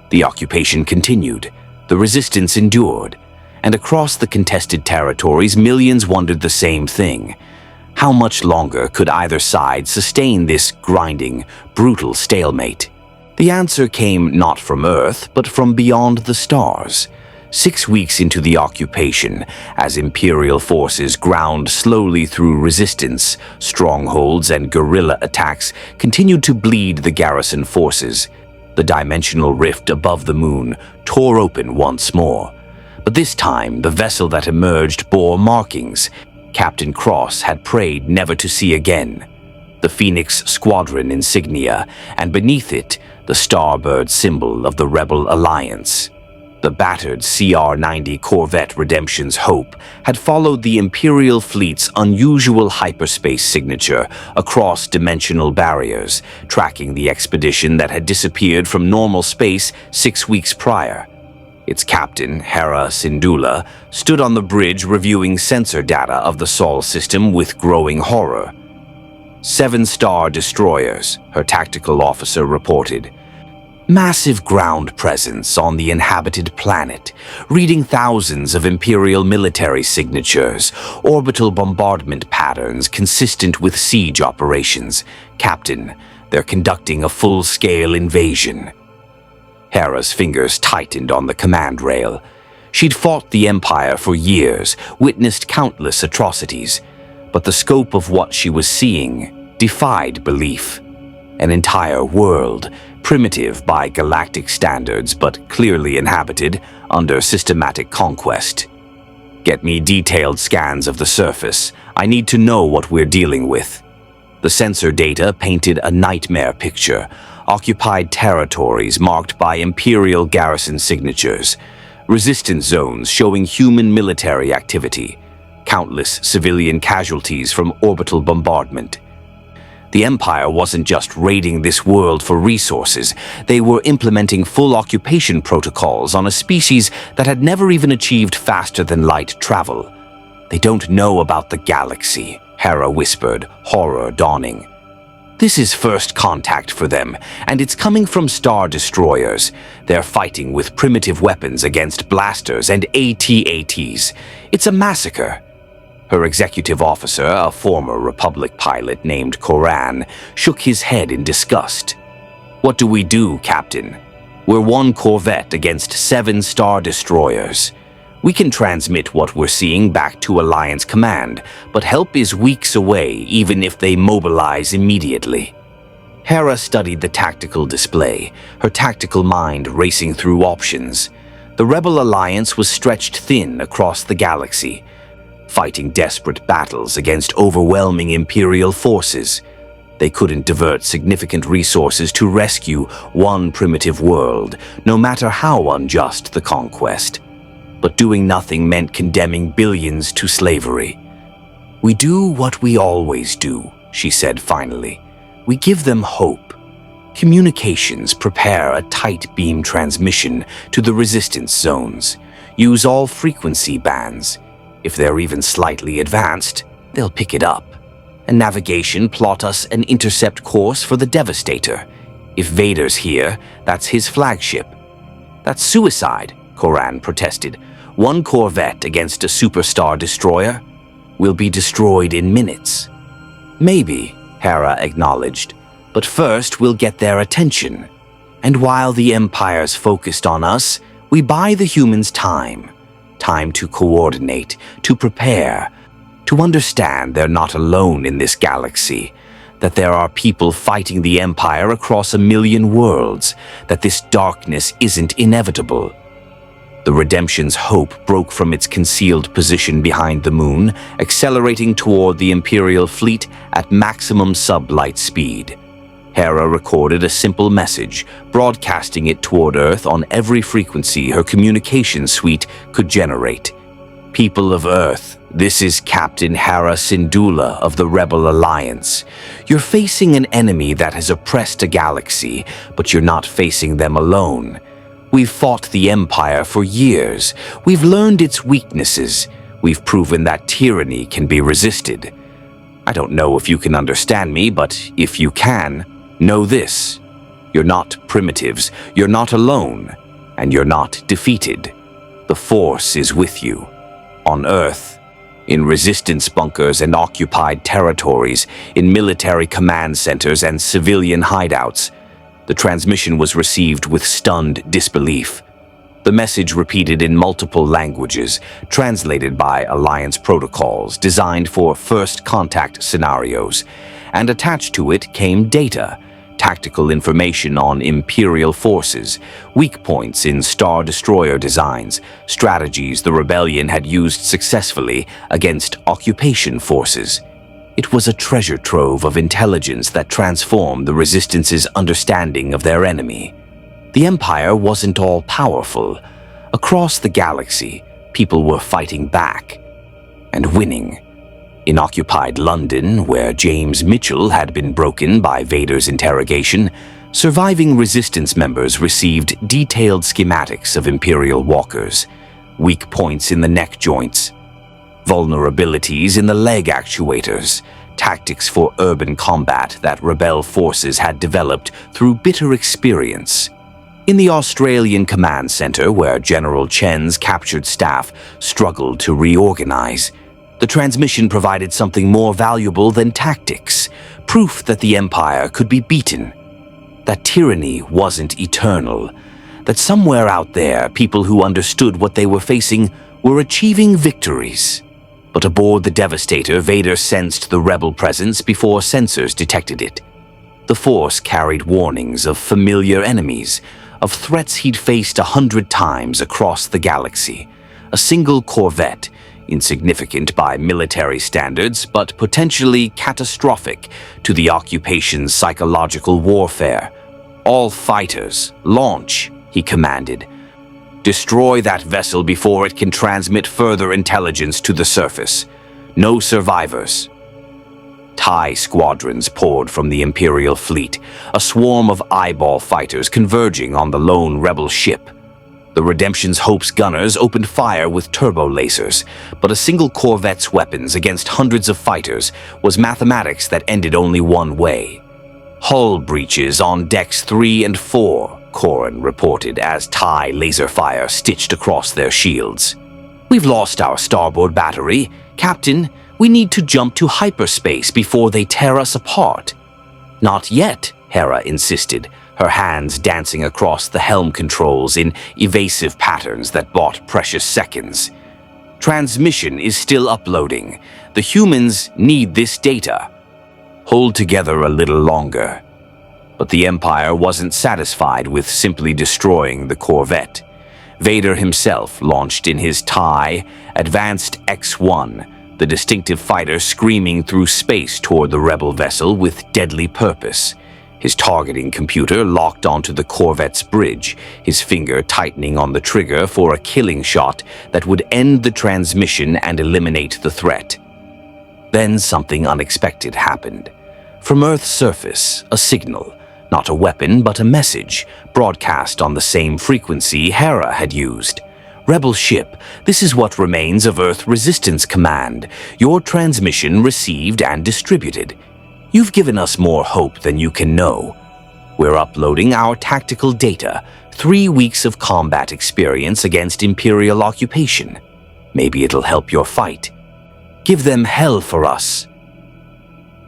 The occupation continued, the resistance endured, and across the contested territories, millions wondered the same thing. How much longer could either side sustain this grinding, brutal stalemate? The answer came not from Earth, but from beyond the stars. 6 weeks into the occupation, as Imperial forces ground slowly through resistance, strongholds and guerrilla attacks continued to bleed the garrison forces. The dimensional rift above the moon tore open once more. But this time, the vessel that emerged bore markings Captain Cross had prayed never to see again. The Phoenix Squadron insignia, and beneath it, the starbird symbol of the Rebel Alliance. The battered CR-90 Corvette Redemption's Hope had followed the Imperial fleet's unusual hyperspace signature across dimensional barriers, tracking the expedition that had disappeared from normal space 6 weeks prior. Its captain, Hera Syndulla, stood on the bridge reviewing sensor data of the Sol system with growing horror. 7 star destroyers, her tactical officer reported. Massive ground presence on the inhabited planet, reading thousands of Imperial military signatures, orbital bombardment patterns consistent with siege operations. Captain, they're conducting a full-scale invasion. Hera's fingers tightened on the command rail. She'd fought the Empire for years, witnessed countless atrocities, but the scope of what she was seeing defied belief. An entire world, primitive by galactic standards but clearly inhabited under systematic conquest. Get me detailed scans of the surface. I need to know what we're dealing with. The sensor data painted a nightmare picture, occupied territories marked by Imperial garrison signatures, resistance zones showing human military activity, countless civilian casualties from orbital bombardment. The Empire wasn't just raiding this world for resources, they were implementing full occupation protocols on a species that had never even achieved faster-than-light travel. They don't know about the galaxy, Hera whispered, horror dawning. This is first contact for them, and it's coming from star destroyers. They're fighting with primitive weapons against blasters and AT-ATs. It's a massacre. Her executive officer, a former Republic pilot named Koran, shook his head in disgust. What do we do, Captain? We're 1 corvette against 7 star destroyers. We can transmit what we're seeing back to Alliance Command, but help is weeks away even if they mobilize immediately. Hera studied the tactical display, her tactical mind racing through options. The Rebel Alliance was stretched thin across the galaxy, fighting desperate battles against overwhelming Imperial forces. They couldn't divert significant resources to rescue 1 primitive world, no matter how unjust the conquest. But doing nothing meant condemning billions to slavery. We do what we always do, she said finally. We give them hope. Communications prepare a tight beam transmission to the resistance zones. Use all frequency bands. If they're even slightly advanced, they'll pick it up. And navigation plot us an intercept course for the Devastator. If Vader's here, that's his flagship. That's suicide, Koran protested. 1 corvette against a superstar destroyer will be destroyed in minutes. Maybe, Hera acknowledged, but first we'll get their attention. And while the Empire's focused on us, we buy the humans time. Time to coordinate, to prepare, to understand they're not alone in this galaxy. that there are people fighting the Empire across 1,000,000 worlds, that this darkness isn't inevitable. The Redemption's hope broke from its concealed position behind the moon, accelerating toward the Imperial fleet at maximum sublight speed. Hera recorded a simple message, broadcasting it toward Earth on every frequency her communication suite could generate. People of Earth, this is Captain Hera Syndulla of the Rebel Alliance. You're facing an enemy that has oppressed a galaxy, but you're not facing them alone. We've fought the Empire for years. We've learned its weaknesses. We've proven that tyranny can be resisted. I don't know if you can understand me, but if you can, know this. You're not primitives, you're not alone, and you're not defeated. The Force is with you. On Earth, in resistance bunkers and occupied territories, in military command centers and civilian hideouts. The transmission was received with stunned disbelief. The message repeated in multiple languages, translated by Alliance protocols designed for first contact scenarios, and attached to it came data, tactical information on Imperial forces, weak points in Star Destroyer designs, strategies the rebellion had used successfully against occupation forces. It was a treasure trove of intelligence that transformed the Resistance's understanding of their enemy. The Empire wasn't all powerful. Across the galaxy, people were fighting back and winning. In occupied London, where James Mitchell had been broken by Vader's interrogation, surviving Resistance members received detailed schematics of Imperial walkers, weak points in the neck joints, vulnerabilities in the leg actuators, tactics for urban combat that rebel forces had developed through bitter experience. In the Australian command center, where General Chen's captured staff struggled to reorganize, the transmission provided something more valuable than tactics, proof that the Empire could be beaten, that tyranny wasn't eternal, that somewhere out there, people who understood what they were facing were achieving victories. But aboard the Devastator, Vader sensed the rebel presence before sensors detected it. The Force carried warnings of familiar enemies, of threats he'd faced 100 times across the galaxy. A single corvette, insignificant by military standards, but potentially catastrophic to the occupation's psychological warfare. "All fighters, launch," he commanded. "Destroy that vessel before it can transmit further intelligence to the surface. No survivors." TIE squadrons poured from the Imperial fleet, a swarm of eyeball fighters converging on the lone rebel ship. The Redemption's Hope's gunners opened fire with turbo lasers, but a single corvette's weapons against hundreds of fighters was mathematics that ended only one way. "Hull breaches on decks 3 and 4, Corrin reported as TIE laser fire stitched across their shields. "We've lost our starboard battery. Captain, we need to jump to hyperspace before they tear us apart." "Not yet," Hera insisted, her hands dancing across the helm controls in evasive patterns that bought precious seconds. "Transmission is still uploading. The humans need this data. Hold together a little longer." But the Empire wasn't satisfied with simply destroying the corvette. Vader himself launched in his TIE Advanced X-1, the distinctive fighter screaming through space toward the rebel vessel with deadly purpose. His targeting computer locked onto the corvette's bridge, his finger tightening on the trigger for a killing shot that would end the transmission and eliminate the threat. Then something unexpected happened. From Earth's surface, a signal, not a weapon but a message, broadcast on the same frequency Hera had used. "Rebel ship, this is what remains of Earth Resistance Command. Your transmission received and distributed. You've given us more hope than you can know. We're uploading our tactical data, 3 weeks of combat experience against Imperial occupation. Maybe it'll help your fight. Give them hell for us."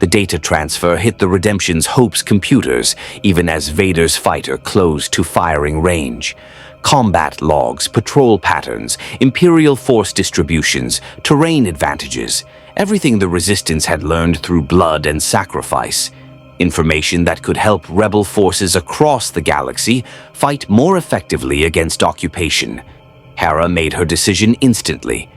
The data transfer hit the Redemption's Hope's computers, even as Vader's fighter closed to firing range. Combat logs, patrol patterns, Imperial force distributions, terrain advantages, everything the Resistance had learned through blood and sacrifice. Information that could help rebel forces across the galaxy fight more effectively against occupation. Hera made her decision instantly.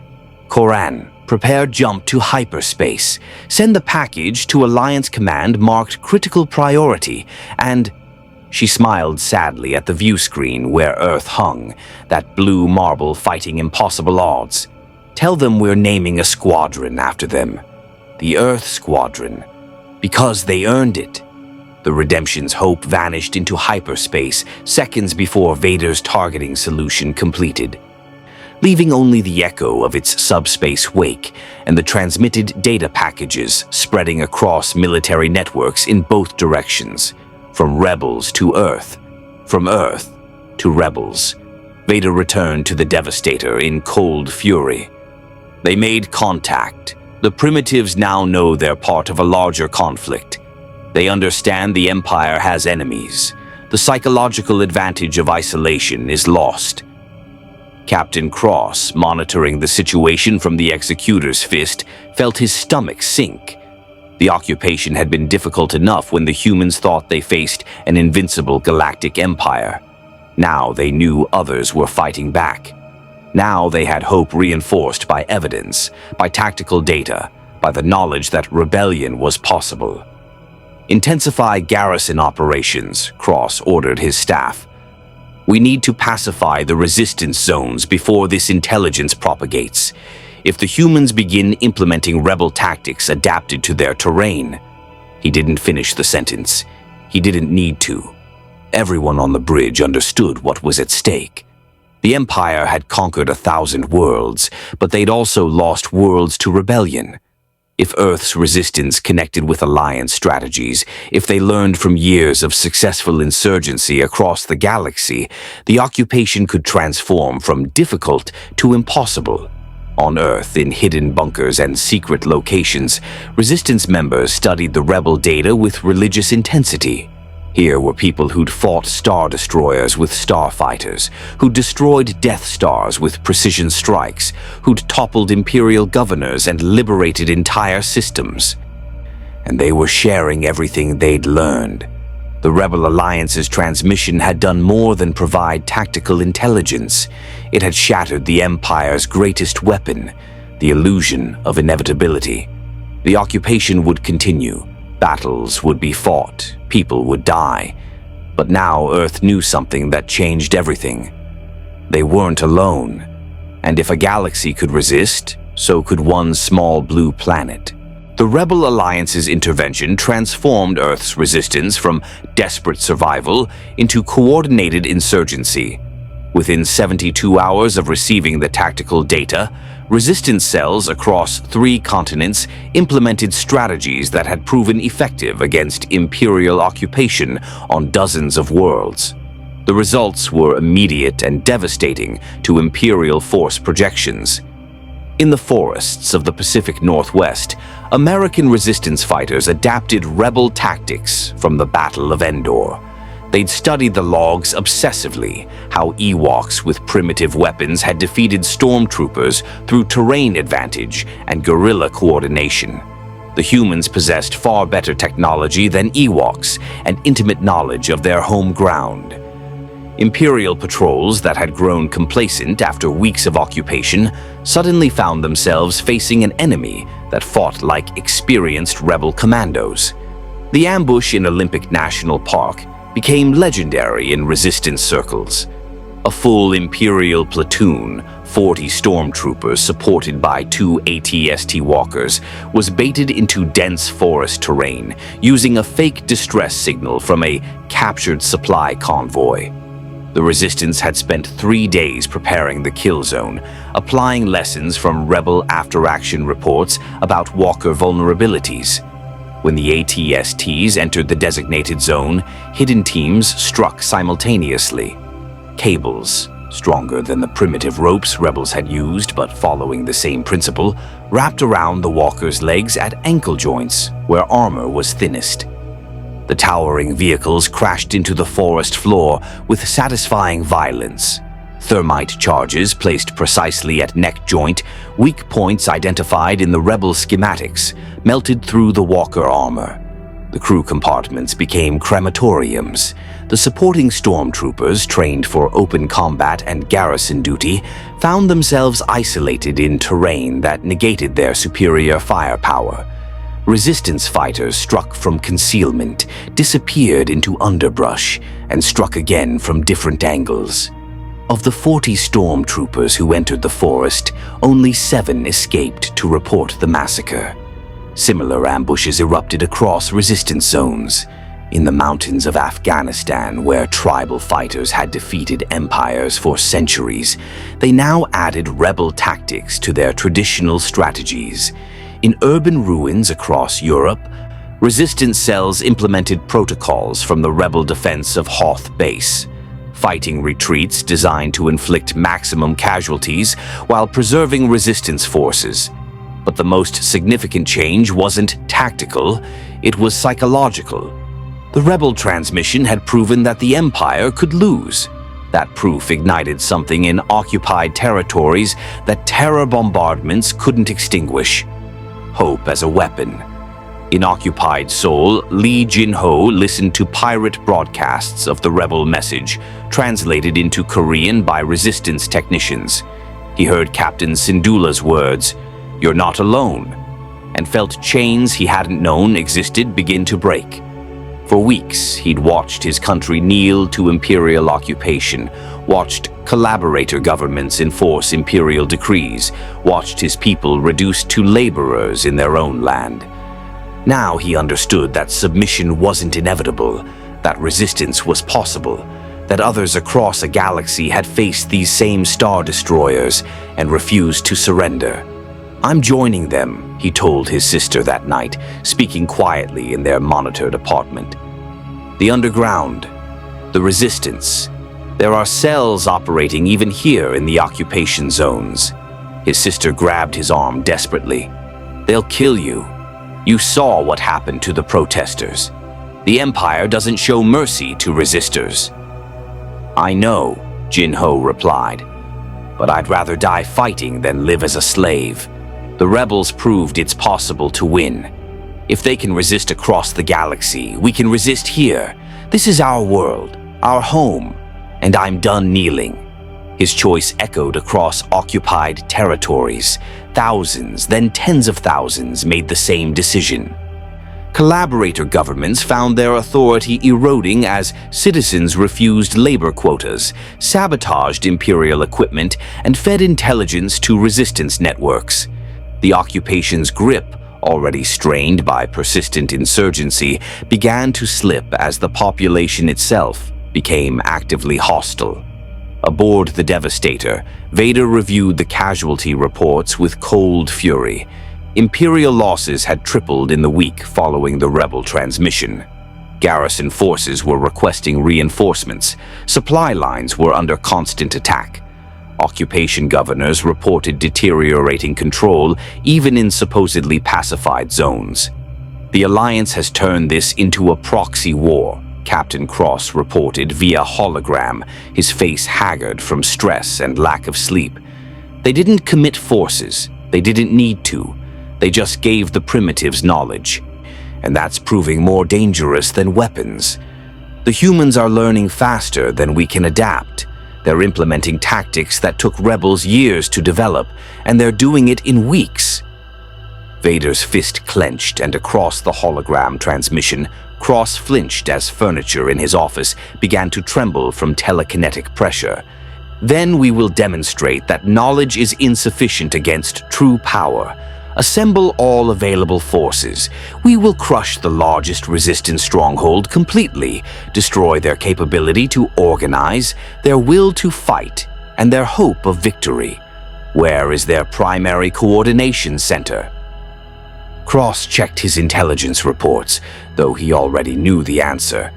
Koran, prepare jump to hyperspace. Send the package to Alliance Command marked critical priority, and... She smiled sadly at the view screen where Earth hung, that blue marble fighting impossible odds. Tell them we're naming a squadron after them. The Earth Squadron. Because they earned it. The Redemption's hope vanished into hyperspace seconds before Vader's targeting solution completed, leaving only the echo of its subspace wake and the transmitted data packages spreading across military networks in both directions, from rebels to Earth, from Earth to rebels. Vader returned to the Devastator in cold fury. They made contact. The primitives now know they're part of a larger conflict. They understand the Empire has enemies. The psychological advantage of isolation is lost. Captain Cross, monitoring the situation from the Executor's fist, felt his stomach sink. The occupation had been difficult enough when the humans thought they faced an invincible Galactic Empire. Now they knew others were fighting back. Now they had hope reinforced by evidence, by tactical data, by the knowledge that rebellion was possible. Intensify garrison operations, Cross ordered his staff. We need to pacify the resistance zones before this intelligence propagates. If the humans begin implementing rebel tactics adapted to their terrain... He didn't finish the sentence. He didn't need to. Everyone on the bridge understood what was at stake. The Empire had conquered 1,000 worlds, but they'd also lost worlds to rebellion. If Earth's resistance connected with alliance strategies, if they learned from years of successful insurgency across the galaxy, the occupation could transform from difficult to impossible. On Earth, in hidden bunkers and secret locations, resistance members studied the rebel data with religious intensity. Here were people who'd fought Star Destroyers with starfighters, who'd destroyed Death Stars with precision strikes, who'd toppled Imperial governors and liberated entire systems. And they were sharing everything they'd learned. The Rebel Alliance's transmission had done more than provide tactical intelligence. It had shattered the Empire's greatest weapon, the illusion of inevitability. The occupation would continue. Battles would be fought, people would die. But now Earth knew something that changed everything. They weren't alone. And if a galaxy could resist, so could one small blue planet. The Rebel Alliance's intervention transformed Earth's resistance from desperate survival into coordinated insurgency. Within 72 hours of receiving the tactical data, resistance cells across 3 continents implemented strategies that had proven effective against Imperial occupation on dozens of worlds. The results were immediate and devastating to Imperial force projections. In the forests of the Pacific Northwest, American resistance fighters adapted rebel tactics from the Battle of Endor. They'd studied the logs obsessively, how Ewoks with primitive weapons had defeated stormtroopers through terrain advantage and guerrilla coordination. The humans possessed far better technology than Ewoks and intimate knowledge of their home ground. Imperial patrols that had grown complacent after weeks of occupation suddenly found themselves facing an enemy that fought like experienced rebel commandos. The ambush in Olympic National Park became legendary in resistance circles. A full Imperial platoon, 40 stormtroopers supported by 2 AT-ST walkers, was baited into dense forest terrain using a fake distress signal from a captured supply convoy. The Resistance had spent 3 days preparing the kill zone, applying lessons from Rebel after-action reports about walker vulnerabilities. When the AT-STs entered the designated zone, hidden teams struck simultaneously. Cables, stronger than the primitive ropes rebels had used but following the same principle, wrapped around the walkers' legs at ankle joints, where armor was thinnest. The towering vehicles crashed into the forest floor with satisfying violence. Thermite charges placed precisely at neck joint, weak points identified in the rebel schematics, melted through the walker armor. The crew compartments became crematoriums. The supporting stormtroopers, trained for open combat and garrison duty, found themselves isolated in terrain that negated their superior firepower. Resistance fighters struck from concealment, disappeared into underbrush, and struck again from different angles. Of the 40 stormtroopers who entered the forest, only 7 escaped to report the massacre. Similar ambushes erupted across resistance zones. In the mountains of Afghanistan, where tribal fighters had defeated empires for centuries, they now added rebel tactics to their traditional strategies. In urban ruins across Europe, resistance cells implemented protocols from the rebel defense of Hoth Base, fighting retreats designed to inflict maximum casualties while preserving resistance forces. But the most significant change wasn't tactical, it was psychological. The rebel transmission had proven that the Empire could lose. That proof ignited something in occupied territories that terror bombardments couldn't extinguish: hope as a weapon. In occupied Seoul, Lee Jin-ho listened to pirate broadcasts of the rebel message, translated into Korean by resistance technicians. He heard Captain Syndulla's words, "You're not alone," and felt chains he hadn't known existed begin to break. For weeks, he'd watched his country kneel to Imperial occupation, watched collaborator governments enforce Imperial decrees, watched his people reduced to laborers in their own land. Now he understood that submission wasn't inevitable, that resistance was possible, that others across a galaxy had faced these same star destroyers and refused to surrender. "I'm joining them," he told his sister that night, speaking quietly in their monitored apartment. "The underground, the resistance. There are cells operating even here in the occupation zones." His sister grabbed his arm desperately. "They'll kill you. You saw what happened to the protesters. The Empire doesn't show mercy to resistors." "I know," Jin-ho replied, "but I'd rather die fighting than live as a slave. The rebels proved it's possible to win. If they can resist across the galaxy, we can resist here. This is our world, our home, and I'm done kneeling." His choice echoed across occupied territories. Thousands, then tens of thousands, made the same decision. Collaborator governments found their authority eroding as citizens refused labor quotas, sabotaged Imperial equipment, and fed intelligence to resistance networks. The occupation's grip, already strained by persistent insurgency, began to slip as the population itself became actively hostile. Aboard the Devastator, Vader reviewed the casualty reports with cold fury. Imperial losses had tripled in the week following the rebel transmission. Garrison forces were requesting reinforcements. Supply lines were under constant attack. Occupation governors reported deteriorating control even in supposedly pacified zones. "The Alliance has turned this into a proxy war," Captain Cross reported via hologram, his face haggard from stress and lack of sleep. "They didn't commit forces. They didn't need to. They just gave the primitives knowledge. And that's proving more dangerous than weapons. The humans are learning faster than we can adapt. They're implementing tactics that took rebels years to develop, and they're doing it in weeks." Vader's fist clenched, and across the hologram transmission, Cross flinched as furniture in his office began to tremble from telekinetic pressure. "Then we will demonstrate that knowledge is insufficient against true power. Assemble all available forces. We will crush the largest resistance stronghold completely, destroy their capability to organize, their will to fight, and their hope of victory. Where is their primary coordination center?" Cross checked his intelligence reports, though he already knew the answer.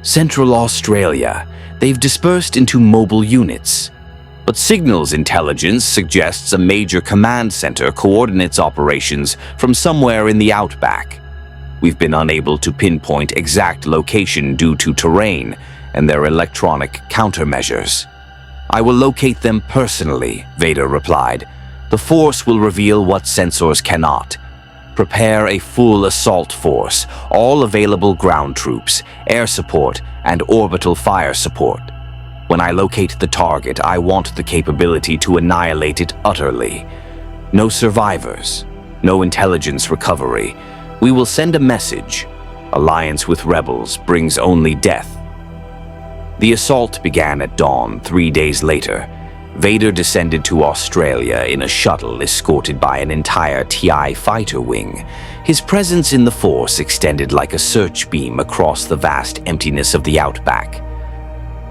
"Central Australia. They've dispersed into mobile units. But signals intelligence suggests a major command center coordinates operations from somewhere in the outback. We've been unable to pinpoint exact location due to terrain and their electronic countermeasures." "I will locate them personally," Vader replied. "The Force will reveal what sensors cannot. Prepare a full assault force, all available ground troops, air support, and orbital fire support. When I locate the target, I want the capability to annihilate it utterly. No survivors, no intelligence recovery. We will send a message. Alliance with rebels brings only death. The assault began at dawn 3 days later. Vader descended to Australia in a shuttle escorted by an entire TI fighter wing. His presence in the Force extended like a search beam across the vast emptiness of the outback.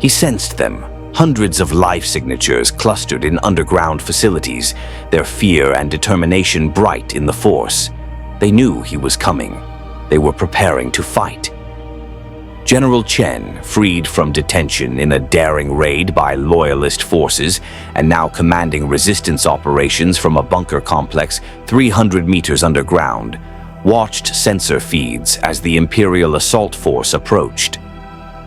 He sensed them, hundreds of life signatures clustered in underground facilities, their fear and determination bright in the Force. They knew he was coming. They were preparing to fight. General Chen, freed from detention in a daring raid by loyalist forces and now commanding resistance operations from a bunker complex 300 meters underground, watched sensor feeds as the Imperial assault force approached.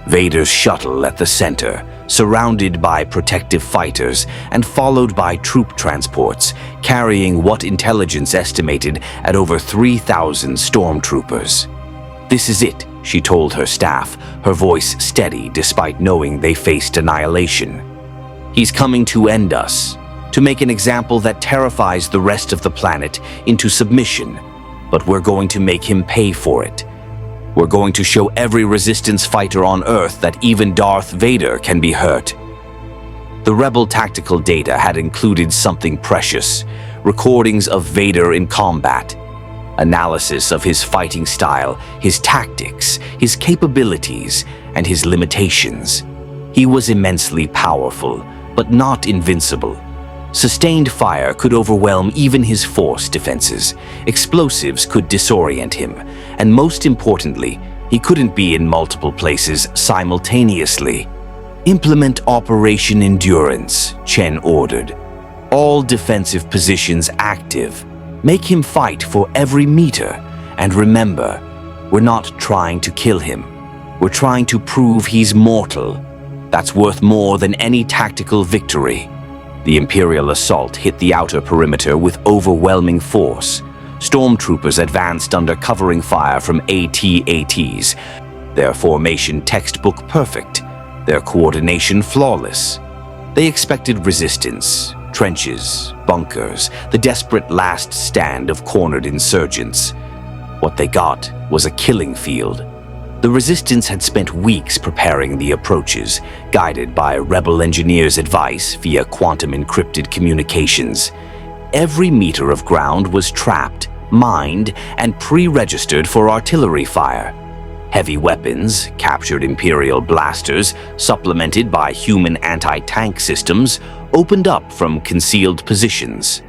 Vader's shuttle at the center, surrounded by protective fighters and followed by troop transports carrying what intelligence estimated at over 3,000 stormtroopers. "This is it," she told her staff, her voice steady despite knowing they faced annihilation. "He's coming to end us, to make an example that terrifies the rest of the planet into submission, but we're going to make him pay for it. We're going to show every resistance fighter on Earth that even Darth Vader can be hurt." The rebel tactical data had included something precious: recordings of Vader in combat, analysis of his fighting style, his tactics, his capabilities, and his limitations. He was immensely powerful, but not invincible. Sustained fire could overwhelm even his Force defenses. Explosives could disorient him, and most importantly, he couldn't be in multiple places simultaneously. "Implement Operation Endurance," Chen ordered. "All defensive positions active. Make him fight for every meter. And remember, we're not trying to kill him. We're trying to prove he's mortal. That's worth more than any tactical victory." The Imperial assault hit the outer perimeter with overwhelming force. Stormtroopers advanced under covering fire from AT-ATs, their formation textbook perfect, their coordination flawless. They expected resistance, trenches, bunkers, the desperate last stand of cornered insurgents. What they got was a killing field. The resistance had spent weeks preparing the approaches, guided by rebel engineers' advice via quantum-encrypted communications. Every meter of ground was trapped, mined, and pre-registered for artillery fire. Heavy weapons, captured Imperial blasters, supplemented by human anti-tank systems, opened up from concealed positions.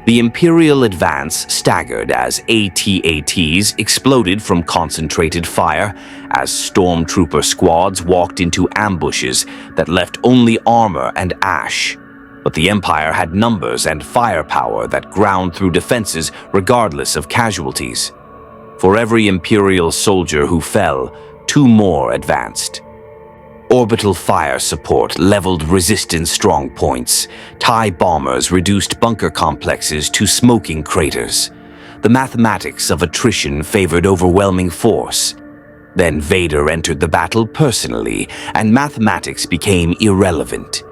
The Imperial advance staggered as AT-ATs exploded from concentrated fire, as stormtrooper squads walked into ambushes that left only armor and ash. But the Empire had numbers and firepower that ground through defenses regardless of casualties. For every Imperial soldier who fell, 2 more advanced. Orbital fire support leveled resistance strongpoints. TIE bombers reduced bunker complexes to smoking craters. The mathematics of attrition favored overwhelming force. Then Vader entered the battle personally, and mathematics became irrelevant.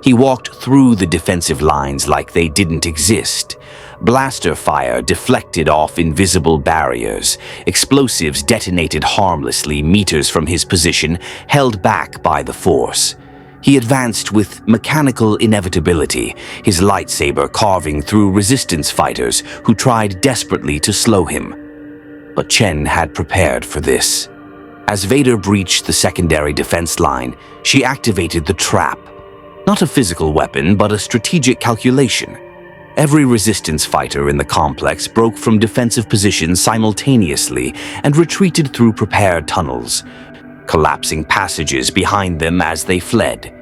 He walked through the defensive lines like they didn't exist. Blaster fire deflected off invisible barriers. Explosives detonated harmlessly meters from his position, held back by the Force. He advanced with mechanical inevitability, his lightsaber carving through resistance fighters who tried desperately to slow him. But Chen had prepared for this. As Vader breached the secondary defense line, she activated the trap. Not a physical weapon, but a strategic calculation. Every resistance fighter in the complex broke from defensive positions simultaneously and retreated through prepared tunnels, collapsing passages behind them as they fled.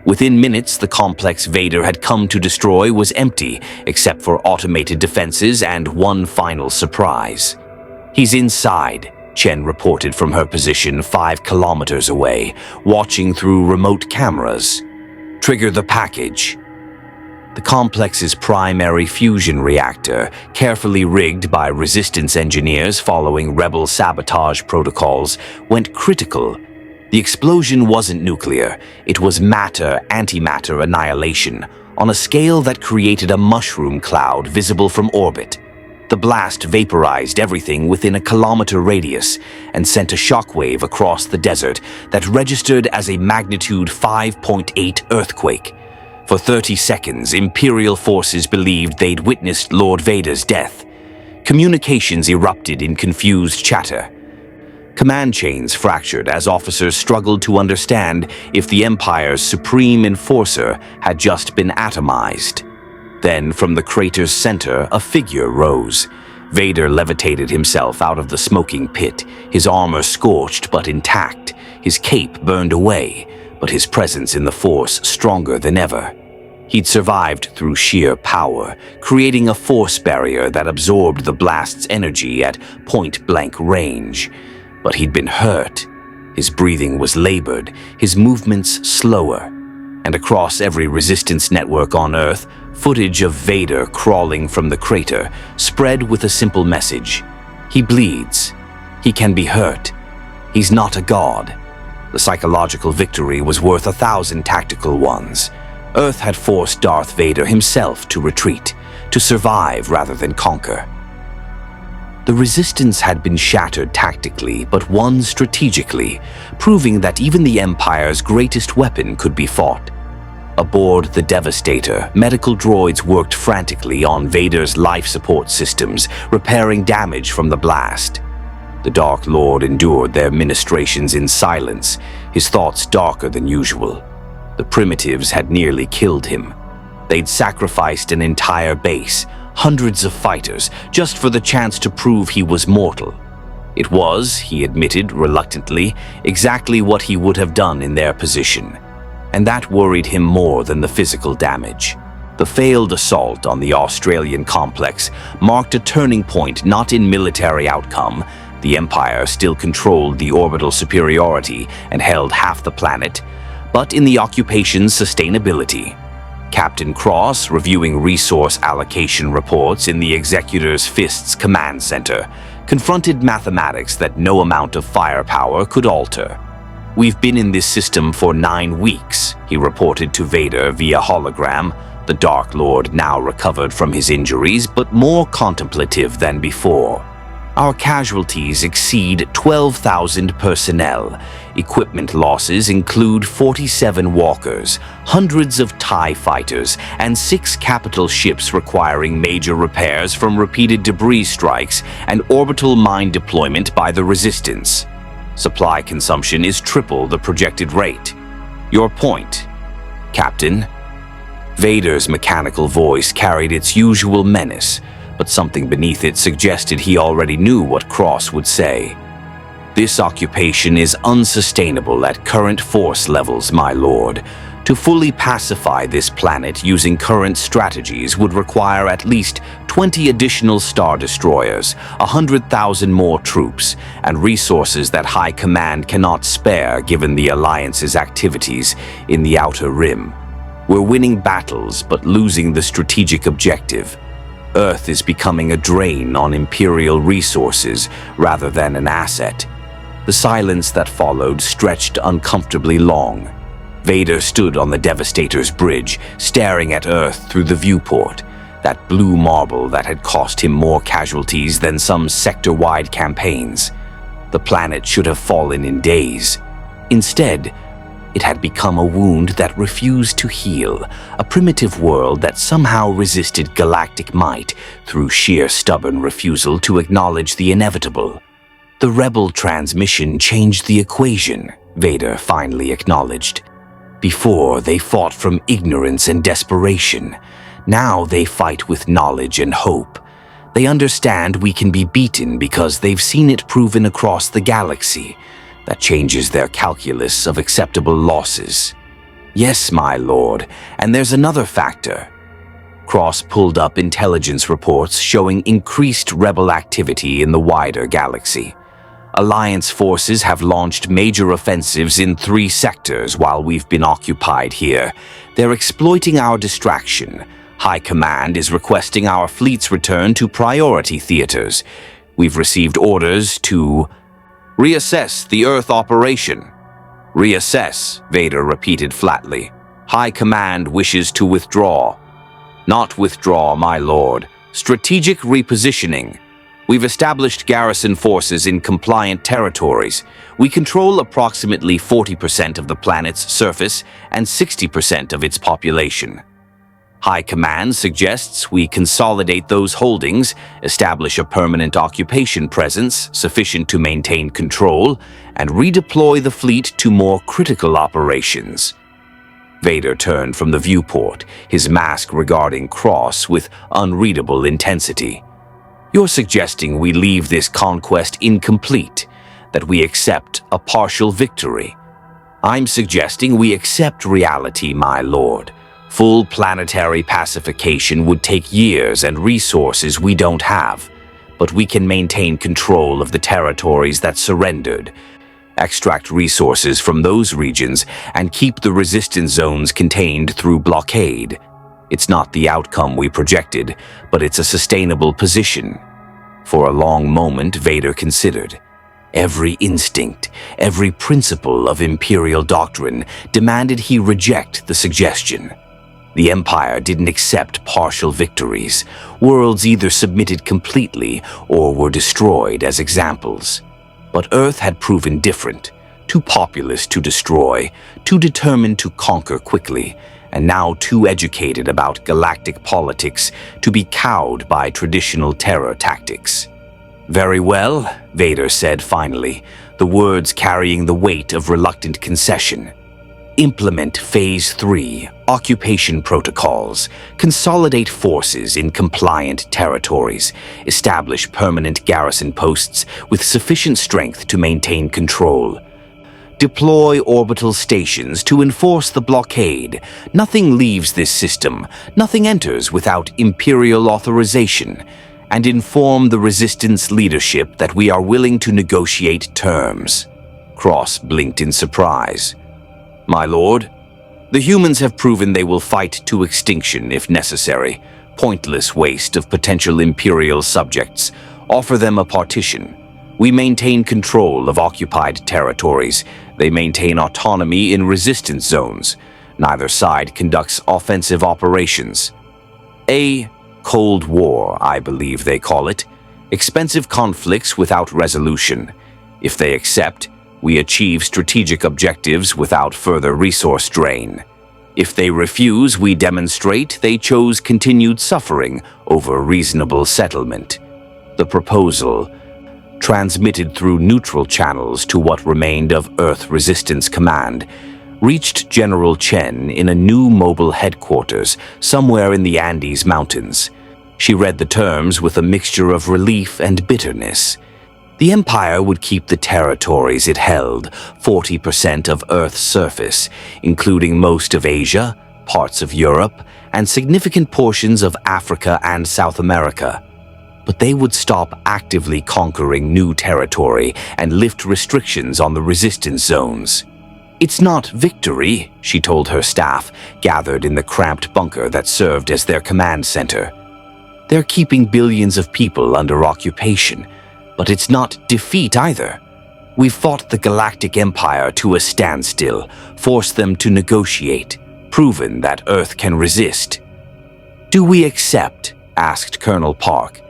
Within minutes, the complex Vader had come to destroy was empty, except for automated defenses and one final surprise. "He's inside," Chen reported from her position 5 kilometers away, watching through remote cameras. "Trigger the package." The complex's primary fusion reactor, carefully rigged by resistance engineers following rebel sabotage protocols, went critical. The explosion wasn't nuclear, it was matter-antimatter annihilation, on a scale that created a mushroom cloud visible from orbit. The blast vaporized everything within a kilometer radius and sent a shockwave across the desert that registered as a magnitude 5.8 earthquake. For 30 seconds, Imperial forces believed they'd witnessed Lord Vader's death. Communications erupted in confused chatter. Command chains fractured as officers struggled to understand if the Empire's supreme enforcer had just been atomized. Then, from the crater's center, a figure rose. Vader levitated himself out of the smoking pit, his armor scorched but intact, his cape burned away, but his presence in the Force stronger than ever. He'd survived through sheer power, creating a force barrier that absorbed the blast's energy at point-blank range. But he'd been hurt. His breathing was labored, his movements slower. And across every resistance network on Earth, footage of Vader crawling from the crater spread with a simple message. He bleeds. He can be hurt. He's not a god. The psychological victory was worth 1,000 tactical ones. Earth had forced Darth Vader himself to retreat, to survive rather than conquer. The resistance had been shattered tactically, but won strategically, proving that even the Empire's greatest weapon could be fought. Aboard the Devastator, medical droids worked frantically on Vader's life support systems, repairing damage from the blast. The Dark Lord endured their ministrations in silence, his thoughts darker than usual. The primitives had nearly killed him. They'd sacrificed an entire base, hundreds of fighters, just for the chance to prove he was mortal. It was, he admitted reluctantly, exactly what he would have done in their position. And that worried him more than the physical damage. The failed assault on the Australian complex marked a turning point not in military outcome. The Empire still controlled the orbital superiority and held half the planet, but in the occupation's sustainability. Captain Cross, reviewing resource allocation reports in the Executor's Fists Command Center, confronted mathematics that no amount of firepower could alter. "We've been in this system for 9 weeks," he reported to Vader via hologram, the Dark Lord now recovered from his injuries but more contemplative than before. "Our casualties exceed 12,000 personnel. Equipment losses include 47 walkers, hundreds of TIE fighters, and 6 capital ships requiring major repairs from repeated debris strikes and orbital mine deployment by the Resistance. Supply consumption is triple the projected rate. Your point, Captain?" Vader's mechanical voice carried its usual menace, but something beneath it suggested he already knew what Cross would say. "This occupation is unsustainable at current force levels, my lord. To fully pacify this planet using current strategies would require at least 20 additional Star Destroyers, 100,000 more troops, and resources that High Command cannot spare given the Alliance's activities in the Outer Rim. We're winning battles but losing the strategic objective. Earth is becoming a drain on Imperial resources rather than an asset." The silence that followed stretched uncomfortably long. Vader stood on the Devastator's bridge, staring at Earth through the viewport, that blue marble that had cost him more casualties than some sector-wide campaigns. The planet should have fallen in days. Instead, it had become a wound that refused to heal, a primitive world that somehow resisted galactic might through sheer stubborn refusal to acknowledge the inevitable. "The rebel transmission changed the equation," Vader finally acknowledged. "Before, they fought from ignorance and desperation. Now they fight with knowledge and hope. They understand we can be beaten because they've seen it proven across the galaxy. That changes their calculus of acceptable losses." "Yes, my lord, and there's another factor." Cross pulled up intelligence reports showing increased rebel activity in the wider galaxy. Alliance forces have launched major offensives in 3 sectors while we've been occupied here. They're exploiting our distraction, High Command is requesting our fleet's return to priority theaters. We've received orders to reassess the Earth operation. Reassess, Vader repeated flatly. High Command wishes to withdraw. Not withdraw, my lord. Strategic repositioning. We've established garrison forces in compliant territories. We control approximately 40% of the planet's surface and 60% of its population. High Command suggests we consolidate those holdings, establish a permanent occupation presence sufficient to maintain control, and redeploy the fleet to more critical operations. Vader turned from the viewport, his mask regarding Cross with unreadable intensity. You're suggesting we leave this conquest incomplete, that we accept a partial victory. I'm suggesting we accept reality, my lord. Full planetary pacification would take years and resources we don't have, but we can maintain control of the territories that surrendered, extract resources from those regions, and keep the resistance zones contained through blockade. It's not the outcome we projected, but it's a sustainable position. For a long moment, Vader considered. Every instinct, every principle of Imperial doctrine demanded he reject the suggestion. The Empire didn't accept partial victories. Worlds either submitted completely or were destroyed as examples. But Earth had proven different, too populous to destroy, too determined to conquer quickly, and now too educated about galactic politics to be cowed by traditional terror tactics. Very well, Vader said finally, the words carrying the weight of reluctant concession. Implement Phase 3, occupation protocols, consolidate forces in compliant territories, establish permanent garrison posts with sufficient strength to maintain control. Deploy orbital stations to enforce the blockade. Nothing leaves this system, nothing enters without Imperial authorization, and inform the Resistance leadership that we are willing to negotiate terms. Cross blinked in surprise. My lord, the humans have proven they will fight to extinction if necessary. Pointless waste of potential Imperial subjects. Offer them a partition. We maintain control of occupied territories. They maintain autonomy in resistance zones. Neither side conducts offensive operations. A Cold War, I believe they call it. Expensive conflicts without resolution. If they accept, we achieve strategic objectives without further resource drain. If they refuse, we demonstrate they chose continued suffering over reasonable settlement. The proposal, transmitted through neutral channels to what remained of Earth Resistance Command, reached General Chen in a new mobile headquarters somewhere in the Andes Mountains. She read the terms with a mixture of relief and bitterness. The Empire would keep the territories it held, 40% of Earth's surface, including most of Asia, parts of Europe, and significant portions of Africa and South America. But they would stop actively conquering new territory and lift restrictions on the resistance zones. It's not victory, she told her staff, gathered in the cramped bunker that served as their command center. They're keeping billions of people under occupation, but it's not defeat either. We fought the Galactic Empire to a standstill, forced them to negotiate, proven that Earth can resist. Do we accept? Asked Colonel Park,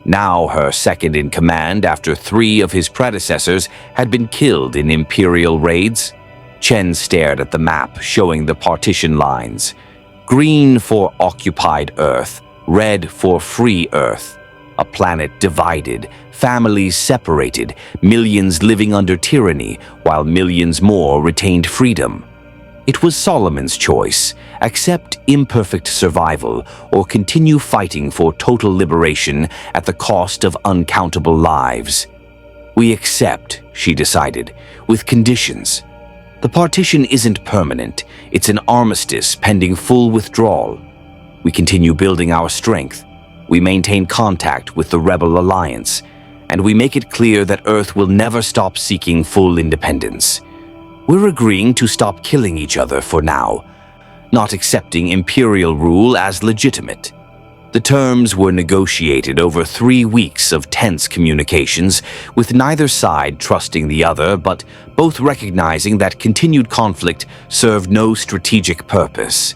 now her second-in-command after 3 of his predecessors had been killed in Imperial raids. Chen stared at the map showing the partition lines. Green for occupied Earth, red for free Earth. A planet divided, families separated, millions living under tyranny, while millions more retained freedom. It was Solomon's choice: accept imperfect survival or continue fighting for total liberation at the cost of uncountable lives. We accept, she decided, with conditions. The partition isn't permanent. It's an armistice pending full withdrawal. We continue building our strength. We maintain contact with the Rebel Alliance, and we make it clear that Earth will never stop seeking full independence. We're agreeing to stop killing each other for now. not accepting Imperial rule as legitimate. The terms were negotiated over 3 weeks of tense communications, with neither side trusting the other, but both recognizing that continued conflict served no strategic purpose.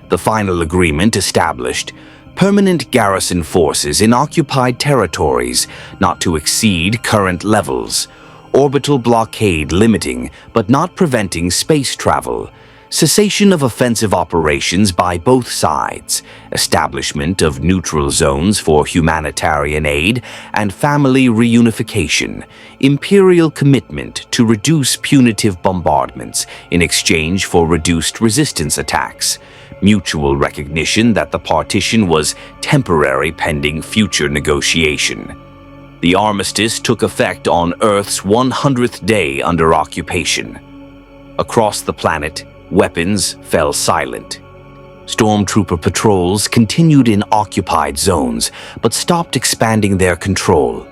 The final agreement established permanent garrison forces in occupied territories, not to exceed current levels, orbital blockade limiting but not preventing space travel, cessation of offensive operations by both sides, establishment of neutral zones for humanitarian aid and family reunification, Imperial commitment to reduce punitive bombardments in exchange for reduced resistance attacks, mutual recognition that the partition was temporary pending future negotiation. The armistice took effect on Earth's 100th day under occupation. Across the planet, weapons fell silent. Stormtrooper patrols continued in occupied zones, but stopped expanding their control.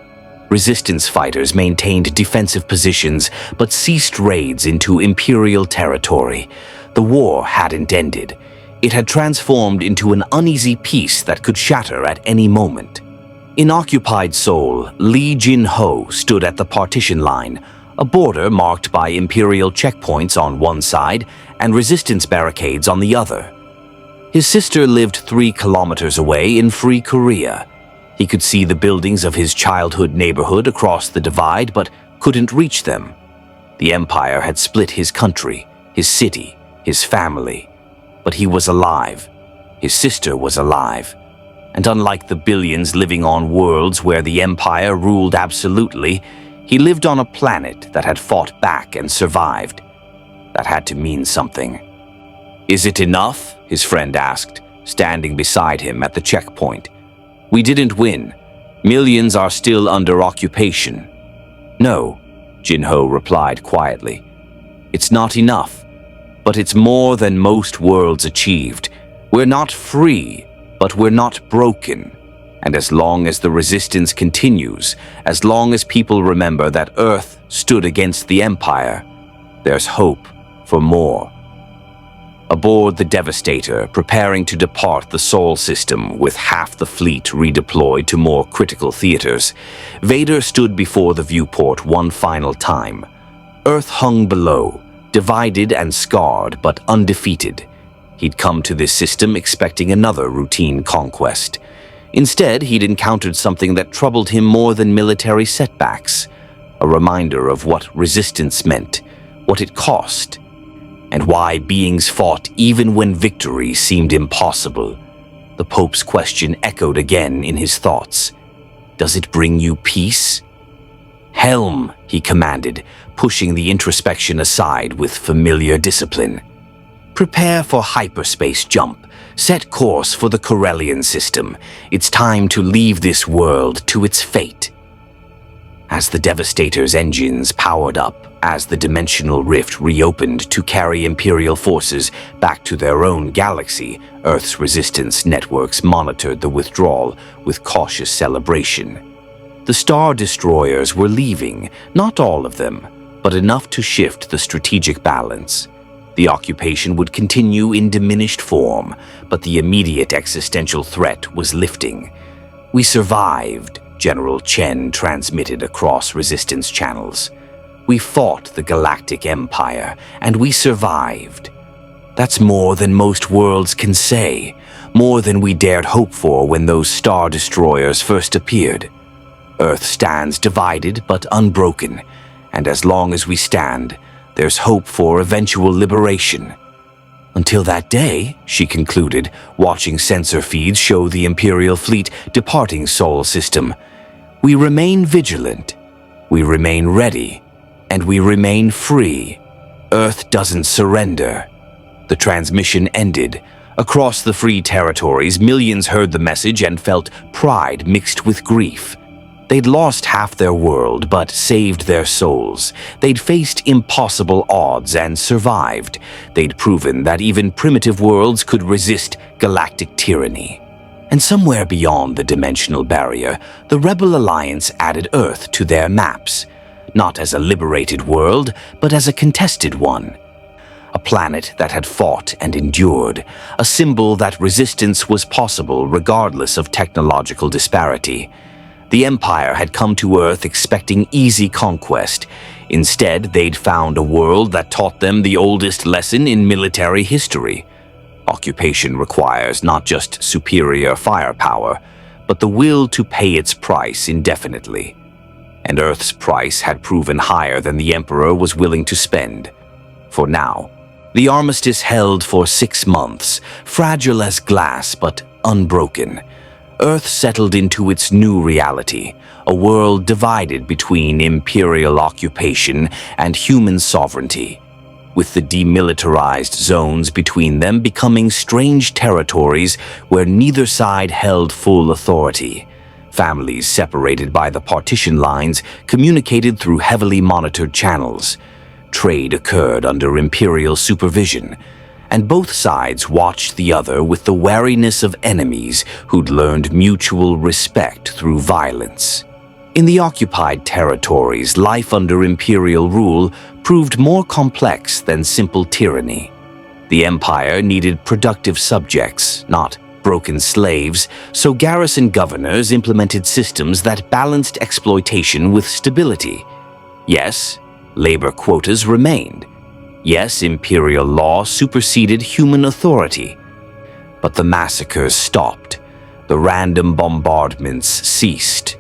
Resistance fighters maintained defensive positions, but ceased raids into Imperial territory. The war hadn't ended. It had transformed into an uneasy peace that could shatter at any moment. In occupied Seoul, Lee Jin-ho stood at the partition line, a border marked by Imperial checkpoints on one side and resistance barricades on the other. His sister lived 3 kilometers away in Free Korea. He could see the buildings of his childhood neighborhood across the divide, but couldn't reach them. The Empire had split his country, his city, his family. But he was alive. His sister was alive. And unlike the billions living on worlds where the Empire ruled absolutely, he lived on a planet that had fought back and survived. That had to mean something. "Is it enough?" his friend asked, standing beside him at the checkpoint. "We didn't win. Millions are still under occupation." "No," Jin-ho replied quietly. "It's not enough. But it's more than most worlds achieved. We're not free, but we're not broken. And as long as the resistance continues, as long as people remember that Earth stood against the Empire, there's hope for more." Aboard the Devastator, preparing to depart the Sol system with half the fleet redeployed to more critical theaters, Vader stood before the viewport one final time. Earth hung below, divided and scarred, but undefeated. He'd come to this system expecting another routine conquest. Instead, he'd encountered something that troubled him more than military setbacks, a reminder of what resistance meant, what it cost, and why beings fought even when victory seemed impossible. The Pope's question echoed again in his thoughts. "Does it bring you peace?" "Helm," he commanded, pushing the introspection aside with familiar discipline. "Prepare for hyperspace jump. Set course for the Corellian system. It's time to leave this world to its fate." As the Devastator's engines powered up, as the dimensional rift reopened to carry Imperial forces back to their own galaxy, Earth's resistance networks monitored the withdrawal with cautious celebration. The Star Destroyers were leaving, not all of them, but enough to shift the strategic balance. The occupation would continue in diminished form, but the immediate existential threat was lifting. "We survived," General Chen transmitted across resistance channels. "We fought the Galactic Empire, and we survived. That's more than most worlds can say, more than we dared hope for when those Star Destroyers first appeared. Earth stands divided but unbroken, and as long as we stand, there's hope for eventual liberation." "Until that day," she concluded, watching sensor feeds show the Imperial fleet departing Sol system, "we remain vigilant, we remain ready, and we remain free. Earth doesn't surrender." The transmission ended. Across the free territories, millions heard the message and felt pride mixed with grief. They'd lost half their world, but saved their souls. They'd faced impossible odds and survived. They'd proven that even primitive worlds could resist galactic tyranny. And somewhere beyond the dimensional barrier, the Rebel Alliance added Earth to their maps, not as a liberated world, but as a contested one. a planet that had fought and endured, a symbol that resistance was possible regardless of technological disparity. The Empire had come to Earth expecting easy conquest. Instead, they'd found a world that taught them the oldest lesson in military history. Occupation requires not just superior firepower, but the will to pay its price indefinitely. And Earth's price had proven higher than the Emperor was willing to spend. For now, the armistice held for 6 months, fragile as glass but unbroken. Earth settled into its new reality, a world divided between Imperial occupation and human sovereignty, with the demilitarized zones between them becoming strange territories where neither side held full authority. Families separated by the partition lines communicated through heavily monitored channels. Trade occurred under Imperial supervision, and both sides watched the other with the wariness of enemies who'd learned mutual respect through violence. In the occupied territories, life under Imperial rule proved more complex than simple tyranny. The Empire needed productive subjects, not broken slaves, so garrison governors implemented systems that balanced exploitation with stability. Yes, labor quotas remained. Yes, Imperial law superseded human authority. But the massacres stopped. The random bombardments ceased.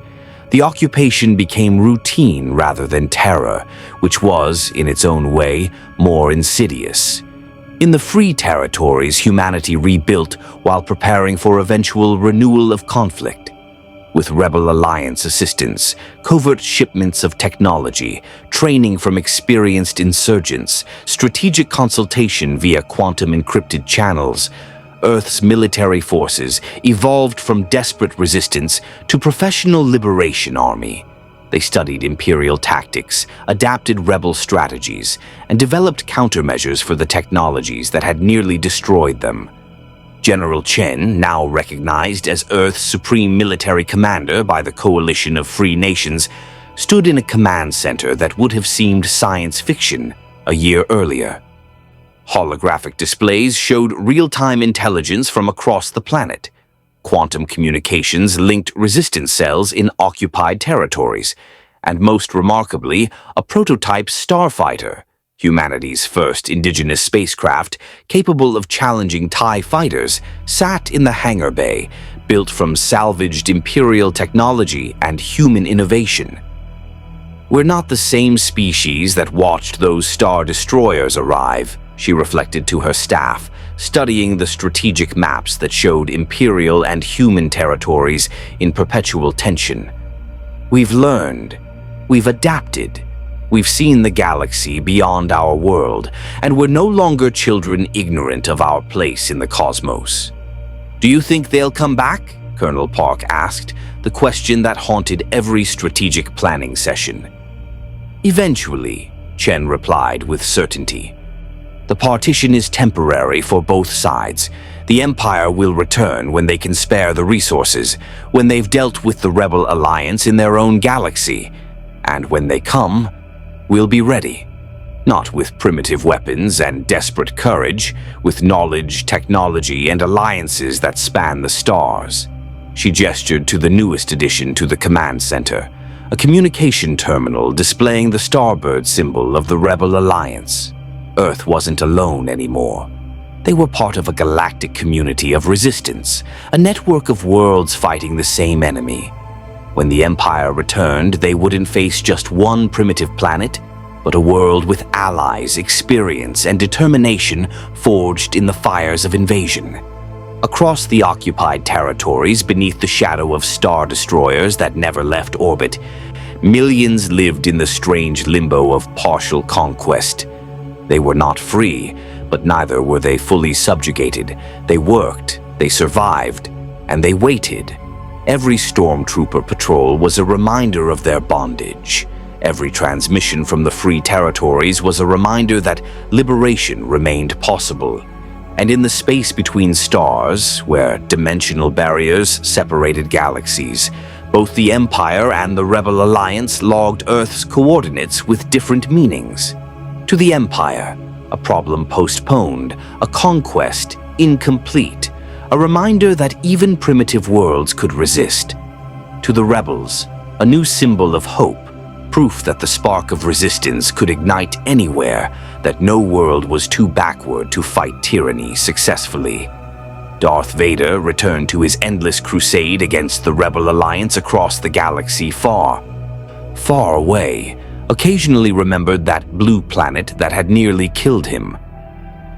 The occupation became routine rather than terror, which was, in its own way, more insidious. In the free territories, humanity rebuilt while preparing for eventual renewal of conflict. With Rebel Alliance assistance, covert shipments of technology, training from experienced insurgents, strategic consultation via quantum-encrypted channels, Earth's military forces evolved from desperate resistance to professional liberation army. They studied Imperial tactics, adapted rebel strategies, and developed countermeasures for the technologies that had nearly destroyed them. General Chen, now recognized as Earth's supreme military commander by the coalition of free nations, stood in a command center that would have seemed science fiction a year earlier. Holographic displays showed real-time intelligence from across the planet. Quantum communications linked resistance cells in occupied territories, and most remarkably, a prototype starfighter, humanity's first indigenous spacecraft capable of challenging TIE fighters, sat in the hangar bay, built from salvaged Imperial technology and human innovation. "We're not the same species that watched those star destroyers arrive," she reflected to her staff, studying the strategic maps that showed Imperial and human territories in perpetual tension. "We've learned. We've adapted. We've seen the galaxy beyond our world, and we're no longer children ignorant of our place in the cosmos." "Do you think they'll come back?" Colonel Park asked, the question that haunted every strategic planning session. "Eventually," Chen replied with certainty. "The partition is temporary for both sides. The Empire will return when they can spare the resources, when they've dealt with the Rebel Alliance in their own galaxy. And when they come, we'll be ready. Not with primitive weapons and desperate courage, with knowledge, technology, and alliances that span the stars." She gestured to the newest addition to the command center, a communication terminal displaying the Starbird symbol of the Rebel Alliance. Earth wasn't alone anymore. They were part of a galactic community of resistance, a network of worlds fighting the same enemy. When the Empire returned, they wouldn't face just one primitive planet, but a world with allies, experience, and determination forged in the fires of invasion. Across the occupied territories, beneath the shadow of star destroyers that never left orbit, millions lived in the strange limbo of partial conquest. They were not free, but neither were they fully subjugated. They worked, they survived, and they waited. Every stormtrooper patrol was a reminder of their bondage. Every transmission from the free territories was a reminder that liberation remained possible. And in the space between stars, where dimensional barriers separated galaxies, both the Empire and the Rebel Alliance logged Earth's coordinates with different meanings. To the Empire, A problem postponed, a conquest incomplete, a reminder that even primitive worlds could resist. To the rebels, a new symbol of hope, proof that the spark of resistance could ignite anywhere, that no world was too backward to fight tyranny successfully. Darth Vader returned to his endless crusade against the Rebel Alliance across the galaxy far, far away, occasionally remembered that blue planet that had nearly killed him.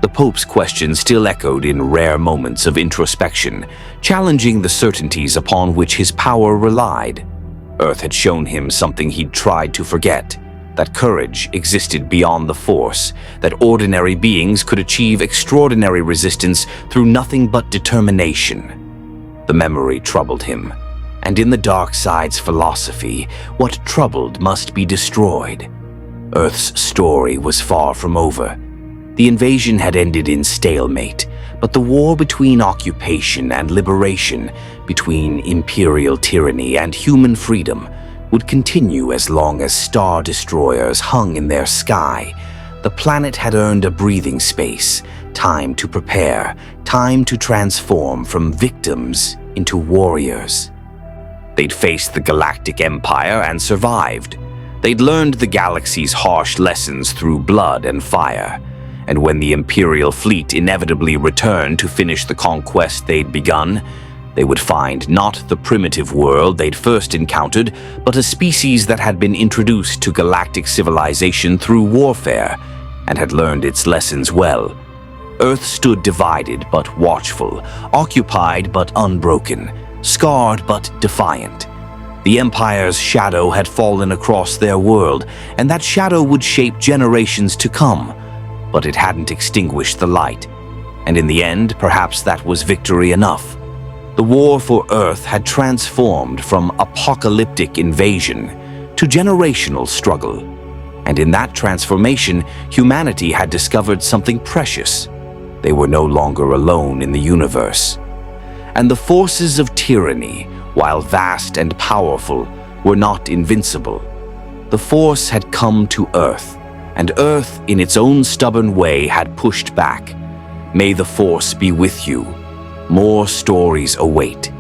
The Pope's question still echoed in rare moments of introspection, challenging the certainties upon which his power relied. Earth had shown him something he'd tried to forget, that courage existed beyond the Force, that ordinary beings could achieve extraordinary resistance through nothing but determination. The memory troubled him, and in the dark side's philosophy, what troubled must be destroyed. Earth's story was far from over. The invasion had ended in stalemate, but the war between occupation and liberation, between imperial tyranny and human freedom, would continue as long as star destroyers hung in their sky. The planet had earned a breathing space, time to prepare, time to transform from victims into warriors. They'd faced the Galactic Empire and survived. They'd learned the galaxy's harsh lessons through blood and fire. And when the Imperial fleet inevitably returned to finish the conquest they'd begun, they would find not the primitive world they'd first encountered, but a species that had been introduced to galactic civilization through warfare and had learned its lessons well. Earth stood divided but watchful, occupied but unbroken, scarred but defiant. The Empire's shadow had fallen across their world, and that shadow would shape generations to come. But it hadn't extinguished the light, and in the end, perhaps that was victory enough. The war for Earth had transformed from apocalyptic invasion to generational struggle, and in that transformation, humanity had discovered something precious. They were no longer alone in the universe. And the forces of tyranny, while vast and powerful, were not invincible. The Force had come to Earth, and Earth, in its own stubborn way, had pushed back. May the Force be with you. More stories await.